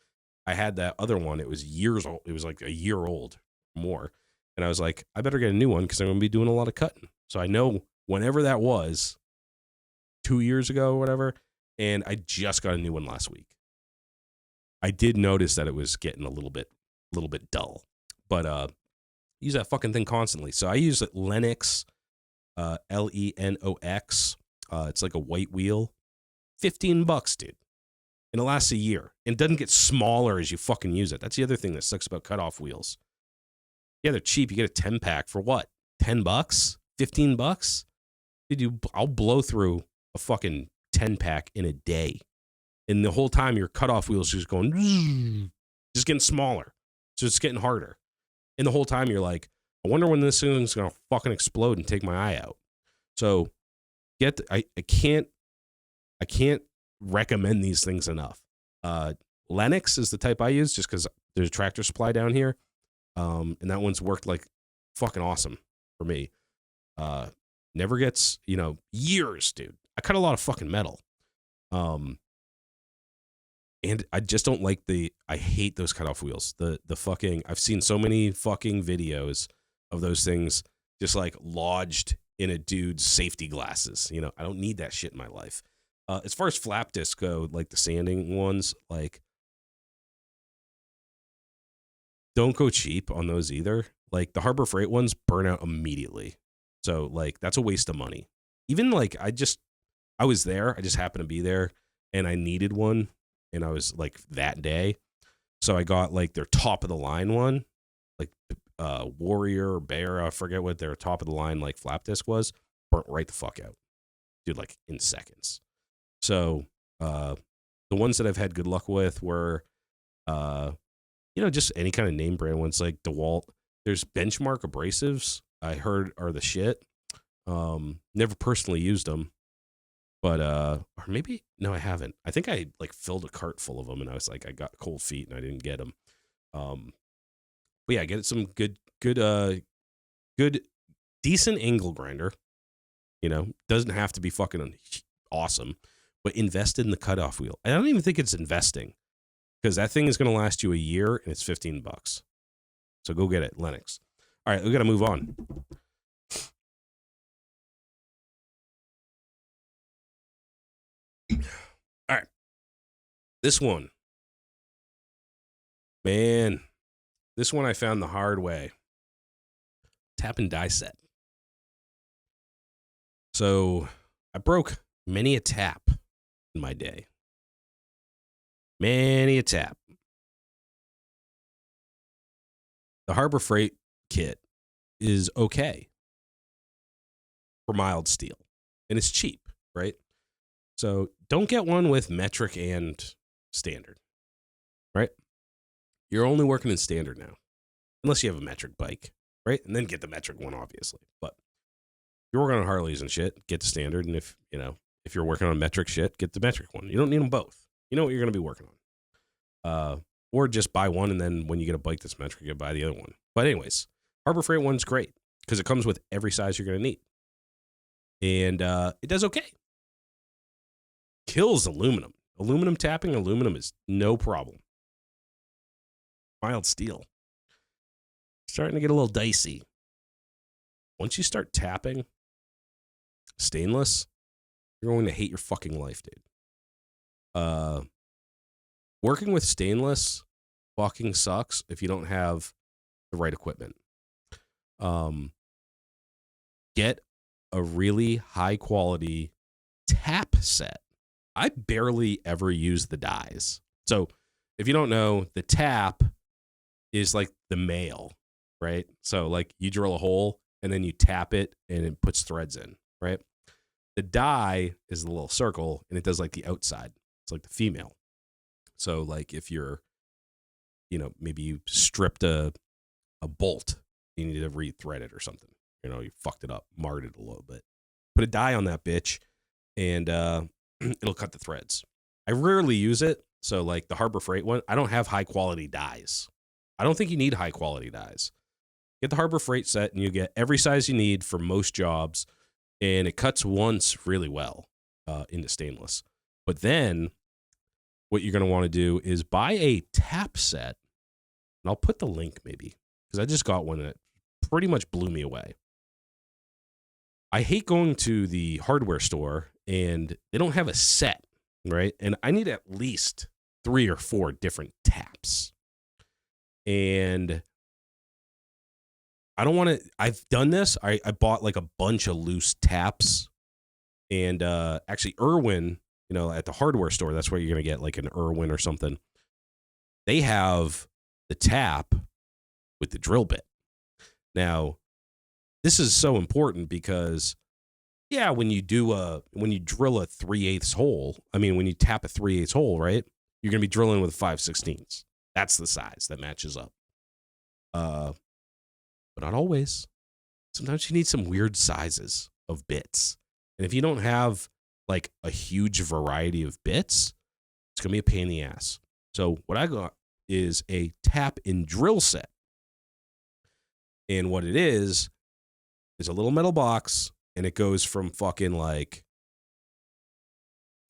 I had that other one. It was years old. It was like a year old more. And I was like, I better get a new one because I'm going to be doing a lot of cutting. So I know whenever that was, 2 years ago or whatever, and I just got a new one last week. I did notice that it was getting a little bit dull, but I use that fucking thing constantly. So I use Lennox, Lenox. It's like a white wheel, $15, dude, and it lasts a year. And it doesn't get smaller as you fucking use it. That's the other thing that sucks about cutoff wheels. Yeah, they're cheap. You get a 10-pack for what? $10, $15, dude. I'll blow through a fucking 10-pack in a day. And the whole time your cutoff wheel's just going, just getting smaller. So it's getting harder. And the whole time you're like, I wonder when this thing's going to fucking explode and take my eye out. So I can't recommend these things enough. Lennox is the type I use just because there's a Tractor Supply down here. And that one's worked like fucking awesome for me. Never gets, years, dude. I cut a lot of fucking metal. And I just don't like I hate those cutoff wheels. The fucking, I've seen so many fucking videos of those things just like lodged in a dude's safety glasses. I don't need that shit in my life. As far as flap discs go, like the sanding ones, like don't go cheap on those either. Like the Harbor Freight ones burn out immediately. So like that's a waste of money. Even like I was there, I just happened to be there and I needed one. And I was like that day. So I got like their top of the line one, like Warrior or Bear. I forget what their top of the line like flap disc was. Burnt right the fuck out. Dude, like in seconds. So the ones that I've had good luck with were, just any kind of name brand ones like DeWalt. There's Benchmark abrasives I heard are the shit. Never personally used them. But, or maybe, no, I haven't. I think I like filled a cart full of them and I was like, I got cold feet and I didn't get them. But yeah, get some good, decent angle grinder. Doesn't have to be fucking awesome, but invest in the cutoff wheel. I don't even think it's investing because that thing is going to last you a year and it's $15. So go get it, Lennox. All right, we got to move on. All right. This one. Man, this one I found the hard way. Tap and die set. So I broke many a tap in my day. Many a tap. The Harbor Freight kit is okay for mild steel. And it's cheap, right? So don't get one with metric and standard, right? You're only working in standard now, unless you have a metric bike, right? And then get the metric one, obviously. But if you're working on Harleys and shit, get the standard. And if you're working on metric shit, get the metric one. You don't need them both. You know what you're going to be working on. Or just buy one, and then when you get a bike that's metric, you buy the other one. But anyways, Harbor Freight one's great because it comes with every size you're going to need. And it does okay. Kills aluminum. Aluminum tapping, aluminum is no problem. Mild steel. Starting to get a little dicey. Once you start tapping stainless, you're going to hate your fucking life, dude. Working with stainless fucking sucks if you don't have the right equipment. Get a really high quality tap set. I barely ever use the dies. So if you don't know, the tap is like the mail, right? So like you drill a hole and then you tap it and it puts threads in, right? The die is the little circle and it does like the outside. It's like the female. So like if you're, maybe you stripped a bolt, you need to re-thread it or something. You fucked it up, marred it a little bit. Put a die on that bitch and it'll cut the threads. I rarely use it. So like the Harbor Freight one, I don't have high quality dies. I don't think you need high quality dies. Get the Harbor Freight set and you get every size you need for most jobs. And it cuts once really well into stainless. But then what you're going to want to do is buy a tap set. And I'll put the link maybe because I just got one that pretty much blew me away. I hate going to the hardware store and they don't have a set, right? And I need at least 3 or 4 different taps. And I don't want to, I've done this. I bought like a bunch of loose taps. And actually Irwin, at the hardware store, that's where you're going to get like an Irwin or something. They have the tap with the drill bit. Now, this is so important because, when you drill a 3/8 hole, when you tap a 3/8 hole, right, you're going to be drilling with 5/16. That's the size that matches up. But not always. Sometimes you need some weird sizes of bits. And if you don't have like a huge variety of bits, it's going to be a pain in the ass. So what I got is a tap and drill set. And what it is a little metal box, and it goes from fucking like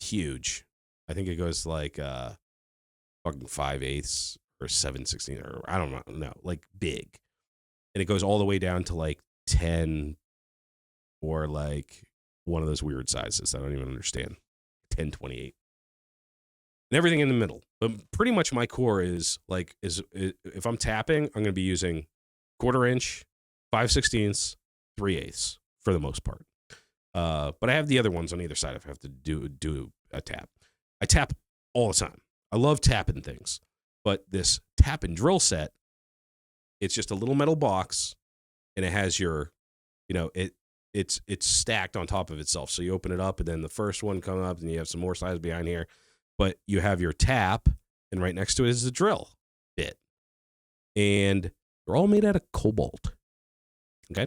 huge. I think it goes like fucking 5/8 or 7/16 or I don't know, like big. And it goes all the way down to like 10 or like one of those weird sizes I don't even understand. 10/28. And everything in the middle. But pretty much my core is if I'm tapping, I'm going to be using 1/4 inch, 5/16, 3/8 for the most part. But I have the other ones on either side if I have to do a tap. I tap all the time. I love tapping things. But this tap and drill set, it's just a little metal box and it has your, it's stacked on top of itself. So you open it up and then the first one comes up and you have some more size behind here. But you have your tap and right next to it is the drill bit. And they're all made out of cobalt. Okay.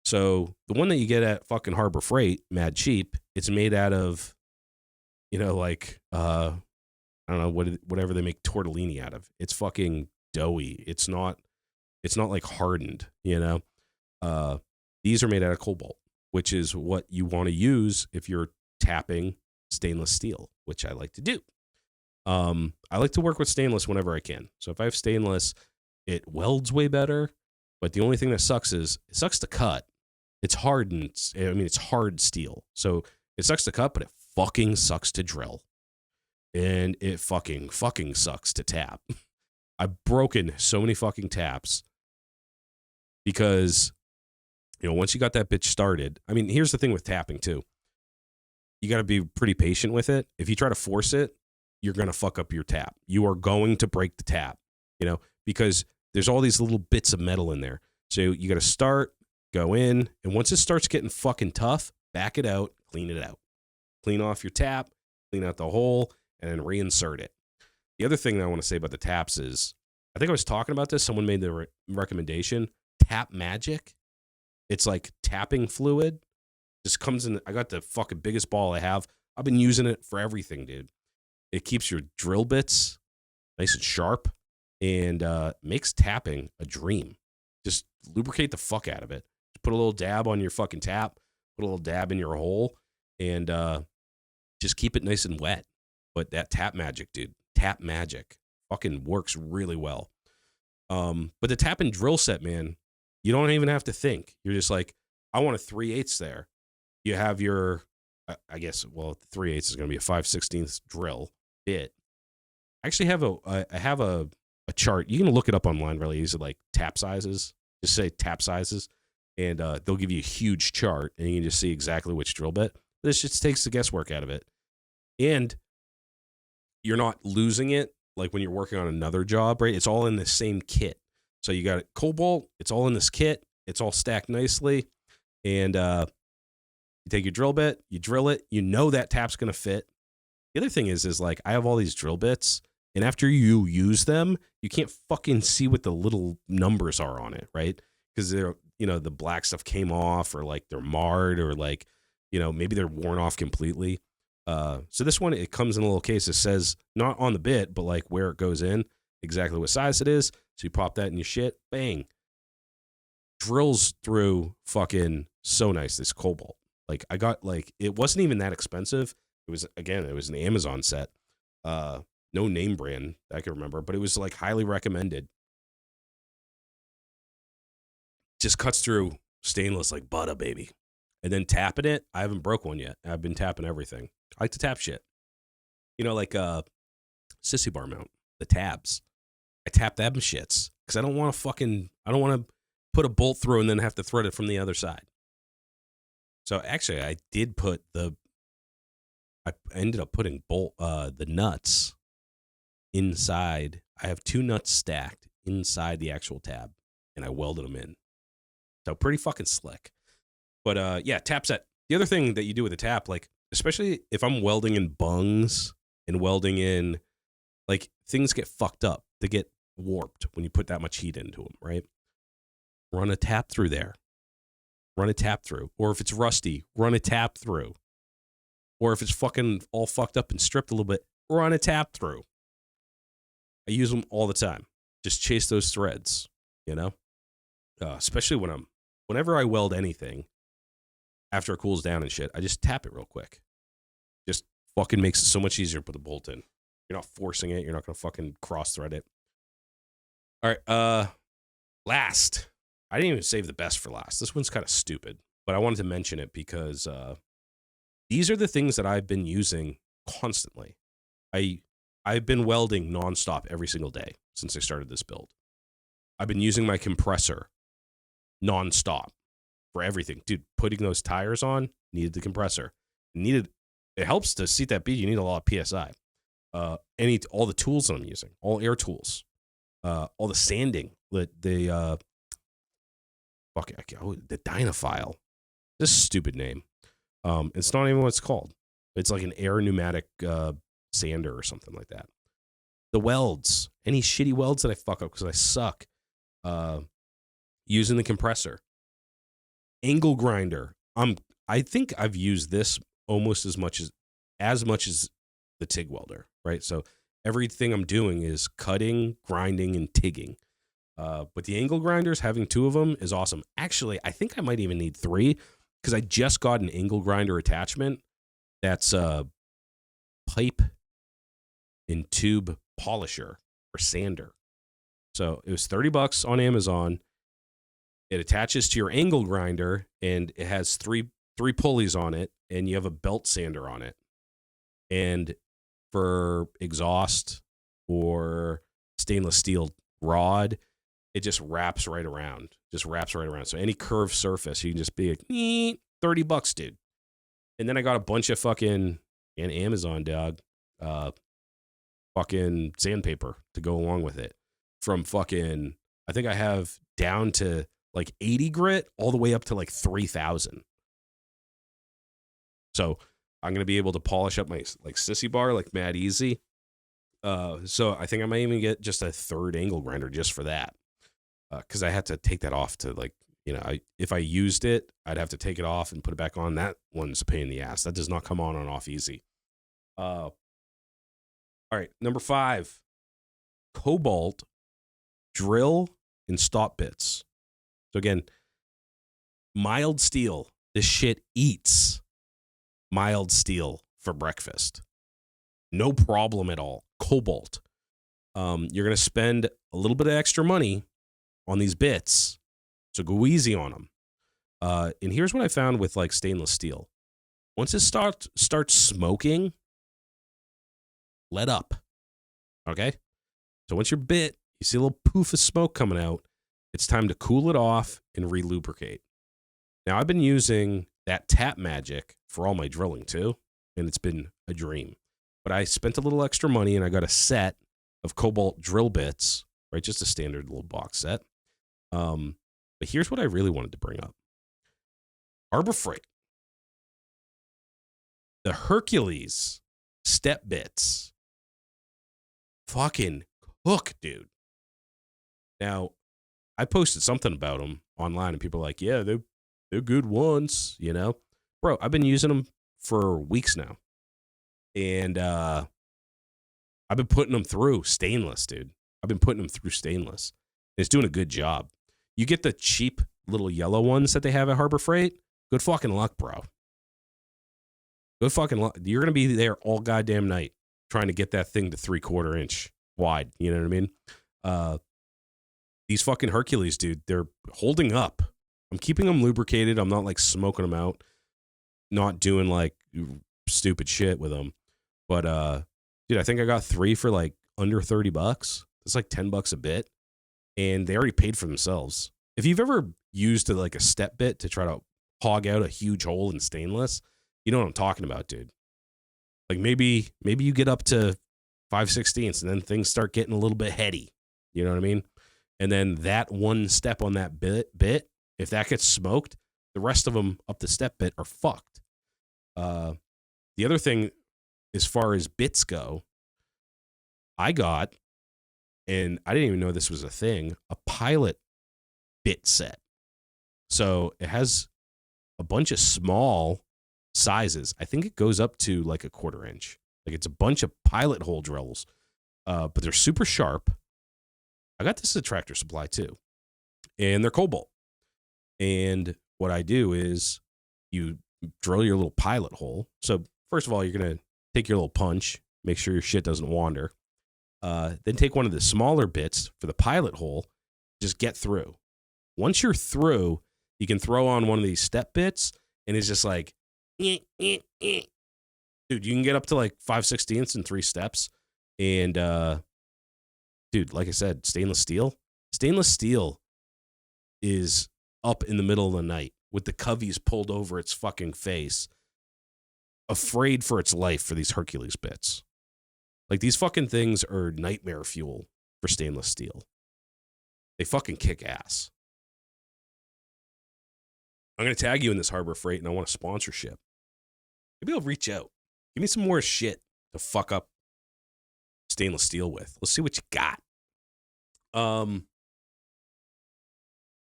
So the one that you get at fucking Harbor Freight, mad cheap, it's made out of, I don't know, whatever they make tortellini out of. It's fucking doughy. It's not like hardened, These are made out of cobalt, which is what you want to use if you're tapping stainless steel, which I like to do. I like to work with stainless whenever I can. So if I have stainless, it welds way better. But the only thing that sucks is it sucks to cut. It's hardened. It's hard steel. So it sucks to cut, but it fucking sucks to drill. And it fucking sucks to tap. I've broken so many fucking taps because, once you got that bitch started, here's the thing with tapping too. You got to be pretty patient with it. If you try to force it, you're going to fuck up your tap. You are going to break the tap, because there's all these little bits of metal in there. So you got to start, go in, and once it starts getting fucking tough, back it out, clean it out. Clean off your tap, clean out the hole, and then reinsert it. The other thing that I want to say about the taps is, I think I was talking about this. Someone made the recommendation, Tap Magic. It's like tapping fluid. Just comes in. I got the fucking biggest ball I have. I've been using it for everything, dude. It keeps your drill bits nice and sharp, and makes tapping a dream. Just lubricate the fuck out of it. Just put a little dab on your fucking tap, put a little dab in your hole, and just keep it nice and wet. But that tap magic, dude, tap magic fucking works really well. But the tap and drill set, man, you don't even have to think. You're just like, I want a 3/8 there. You have your, I guess, well, 3/8 is going to be a 5/16 drill bit. I actually have a chart. You can look it up online really easy, like tap sizes. Just say tap sizes, and they'll give you a huge chart, and you can just see exactly which drill bit. This just takes the guesswork out of it. And you're not losing it like when you're working on another job, right? It's all in the same kit. So you got Cobalt, it's all in this kit. It's all stacked nicely. And you take your drill bit, you drill it, you know that tap's going to fit. The other thing is like I have all these drill bits, and after you use them, you can't fucking see what the little numbers are on it, right? Because they're, the black stuff came off, or like they're marred, or like, maybe they're worn off completely. So this one, it comes in a little case that says not on the bit, but like where it goes in, exactly what size it is. So you pop that in your shit, bang. Drills through fucking so nice, this Cobalt. Like I got it wasn't even that expensive. It was an Amazon set. No name brand I can remember, but it was like highly recommended. Just cuts through stainless like butter, baby. And then tapping it, I haven't broke one yet. I've been tapping everything. I like to tap shit. Like sissy bar mount, the tabs. I tap them shits because I don't want to put a bolt through and then have to thread it from the other side. So actually, I ended up putting the nuts inside. I have 2 nuts stacked inside the actual tab, and I welded them in. So pretty fucking slick. But yeah, tap set. The other thing that you do with a tap, like especially if I'm welding in bungs and welding in, like things get fucked up. They get warped when you put that much heat into them, right? Run a tap through there. Run a tap through. Or if it's rusty, run a tap through. Or if it's fucking all fucked up and stripped a little bit, run a tap through. I use them all the time. Just chase those threads, especially whenever I weld anything, after it cools down and shit, I just tap it real quick. Just fucking makes it so much easier to put the bolt in. You're not forcing it. You're not going to fucking cross thread it. All right. Last. I didn't even save the best for last. This one's kind of stupid, but I wanted to mention it because these are the things that I've been using constantly. I've been welding nonstop every single day since I started this build. I've been using my compressor nonstop for everything. Dude, putting those tires on, needed the compressor. It helps to seat that bead. You need a lot of PSI. All the tools that I'm using, all air tools, all the sanding, the Dynaphile. This stupid name. It's not even what it's called. It's like an air pneumatic sander or something like that. The welds, any shitty welds that I fuck up because I suck, using the compressor. Angle grinder. I think I've used this almost as much as the TIG welder, right? So everything I'm doing is cutting, grinding, and TIGging. But the angle grinders, having 2 of them is awesome. Actually, I think I might even need 3 because I just got an angle grinder attachment that's a pipe and tube polisher or sander. So it was $30 on Amazon. It attaches to your angle grinder, and it has three pulleys on it, and you have a belt sander on it. And for exhaust or stainless steel rod, it just wraps right around. So any curved surface, you can just be like, $30, dude. And then I got a bunch of fucking, and Amazon, dog, fucking sandpaper to go along with it. From fucking, I think I have down to like 80 grit all the way up to like 3,000. So I'm going to be able to polish up my like sissy bar like mad easy. So I think I might even get just a 3rd angle grinder just for that. Because I had to take that off to like, if I used it, I'd have to take it off and put it back on. That one's a pain in the ass. That does not come on and off easy. All right, number 5, Cobalt drill and stop bits. So again, mild steel. This shit eats mild steel for breakfast. No problem at all. Cobalt. You're going to spend a little bit of extra money on these bits, so go easy on them. And here's what I found with like stainless steel. Once it starts smoking, let up. Okay? So once you're bit, you see a little poof of smoke coming out, it's time to cool it off and re-lubricate. Now, I've been using that Tap Magic for all my drilling too, and it's been a dream. But I spent a little extra money and I got a set of Cobalt drill bits, right? Just a standard little box set. But here's what I really wanted to bring up. Harbor Freight. The Hercules step bits. Fucking cook, dude. Now, I posted something about them online and people are like, yeah, they're good ones, you know? Bro, I've been using them for weeks now. And I've been putting them through stainless, dude. I've been putting them through stainless. It's doing a good job. You get the cheap little yellow ones that they have at Harbor Freight. Good fucking luck, bro. Good fucking luck. You're going to be there all goddamn night trying to get that thing to 3/4 inch wide. You know what I mean? These fucking Hercules, dude, they're holding up. I'm keeping them lubricated. I'm not like smoking them out. Not doing like stupid shit with them. But, dude, I think I got 3 for like under $30. It's like $10 a bit. And they already paid for themselves. If you've ever used like a step bit to try to hog out a huge hole in stainless, you know what I'm talking about, dude. Like maybe you get up to 5/16 and then things start getting a little bit heady. You know what I mean? And then that one step on that bit, if that gets smoked, the rest of them up the step bit are fucked. The other thing, as far as bits go, I got, and I didn't even know this was a thing, a pilot bit set. So it has a bunch of small sizes. I think it goes up to like 1/4 inch. Like it's a bunch of pilot hole drills, but they're super sharp. I got this at Tractor Supply too, and they're Cobalt. And what I do is you drill your little pilot hole. So first of all, you're going to take your little punch, make sure your shit doesn't wander. Then take one of the smaller bits for the pilot hole, just get through. Once you're through, you can throw on one of these step bits, and it's just like, dude, you can get up to like 5/16 in 3 steps. And, dude, like I said, stainless steel is up in the middle of the night with the coveys pulled over its fucking face, afraid for its life for these Hercules bits. Like, these fucking things are nightmare fuel for stainless steel. They fucking kick ass. I'm going to tag you in this Harbor Freight, and I want a sponsorship. Maybe I'll reach out. Give me some more shit to fuck up stainless steel with. Let's see what you got. All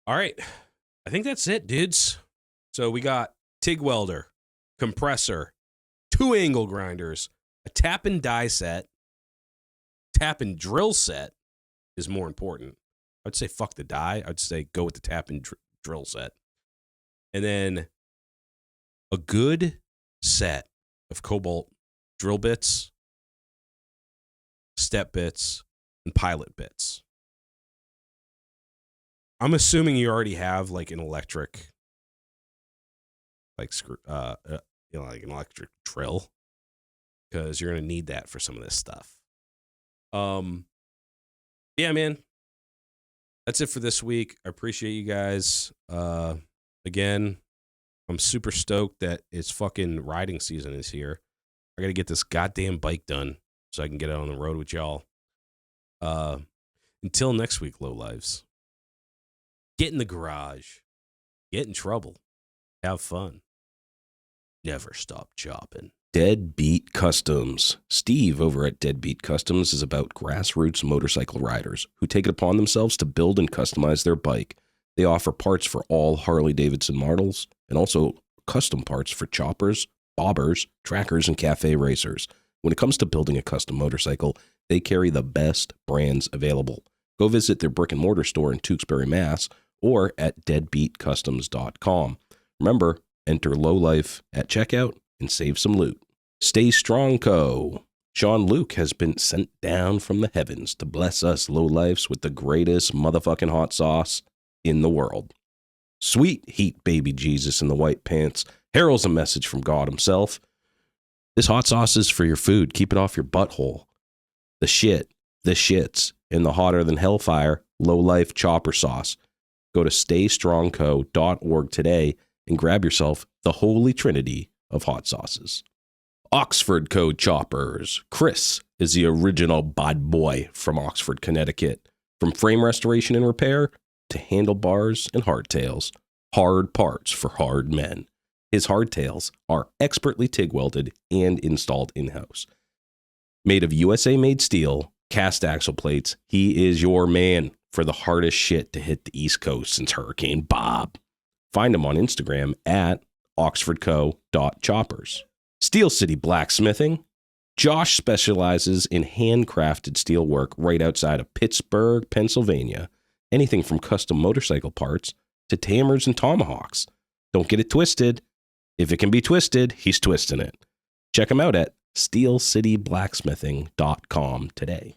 right. I think that's it, dudes. So we got TIG welder, compressor, 2 angle grinders, a tap and die set. Tap and drill set is more important. I'd say fuck the die. I'd say go with the tap and drill set. And then a good set of Cobalt drill bits, step bits, and pilot bits. I'm assuming you already have like an electric, like like an electric drill, because you're gonna need that for some of this stuff. Yeah, man. That's it for this week. I appreciate you guys. Again, I'm super stoked that it's fucking riding season is here. I gotta get this goddamn bike done so I can get out on the road with y'all. Until next week, Lowlives. Get in the garage. Get in trouble. Have fun. Never stop chopping. Deadbeat Customs. Steve over at Deadbeat Customs is about grassroots motorcycle riders who take it upon themselves to build and customize their bike. They offer parts for all Harley-Davidson models and also custom parts for choppers, bobbers, trackers, and cafe racers. When it comes to building a custom motorcycle, they carry the best brands available. Go visit their brick and mortar store in Tewksbury, Mass, or at deadbeatcustoms.com. Remember, enter Lowlife at checkout and save some loot. Stay Strong Co. Jean-Luc has been sent down from the heavens to bless us lowlifes with the greatest motherfucking hot sauce in the world. Sweet heat baby Jesus in the white pants heralds a message from God himself. This hot sauce is for your food. Keep it off your butthole. The shits, and the hotter than hellfire Lowlife chopper sauce. Go to staystrongco.org today and grab yourself the holy trinity of hot sauces. Oxford Co. Choppers. Chris is the original bad boy from Oxford, Connecticut. From frame restoration and repair to handlebars and hardtails. Hard parts for hard men. His hardtails are expertly TIG welded and installed in-house. Made of USA-made steel, cast axle plates, he is your man for the hardest shit to hit the East Coast since Hurricane Bob. Find him on Instagram at oxfordco.choppers. Steel City Blacksmithing. Josh specializes in handcrafted steel work right outside of Pittsburgh, Pennsylvania. Anything from custom motorcycle parts to hammers and tomahawks. Don't get it twisted. If it can be twisted, he's twisting it. Check him out at steelcityblacksmithing.com today.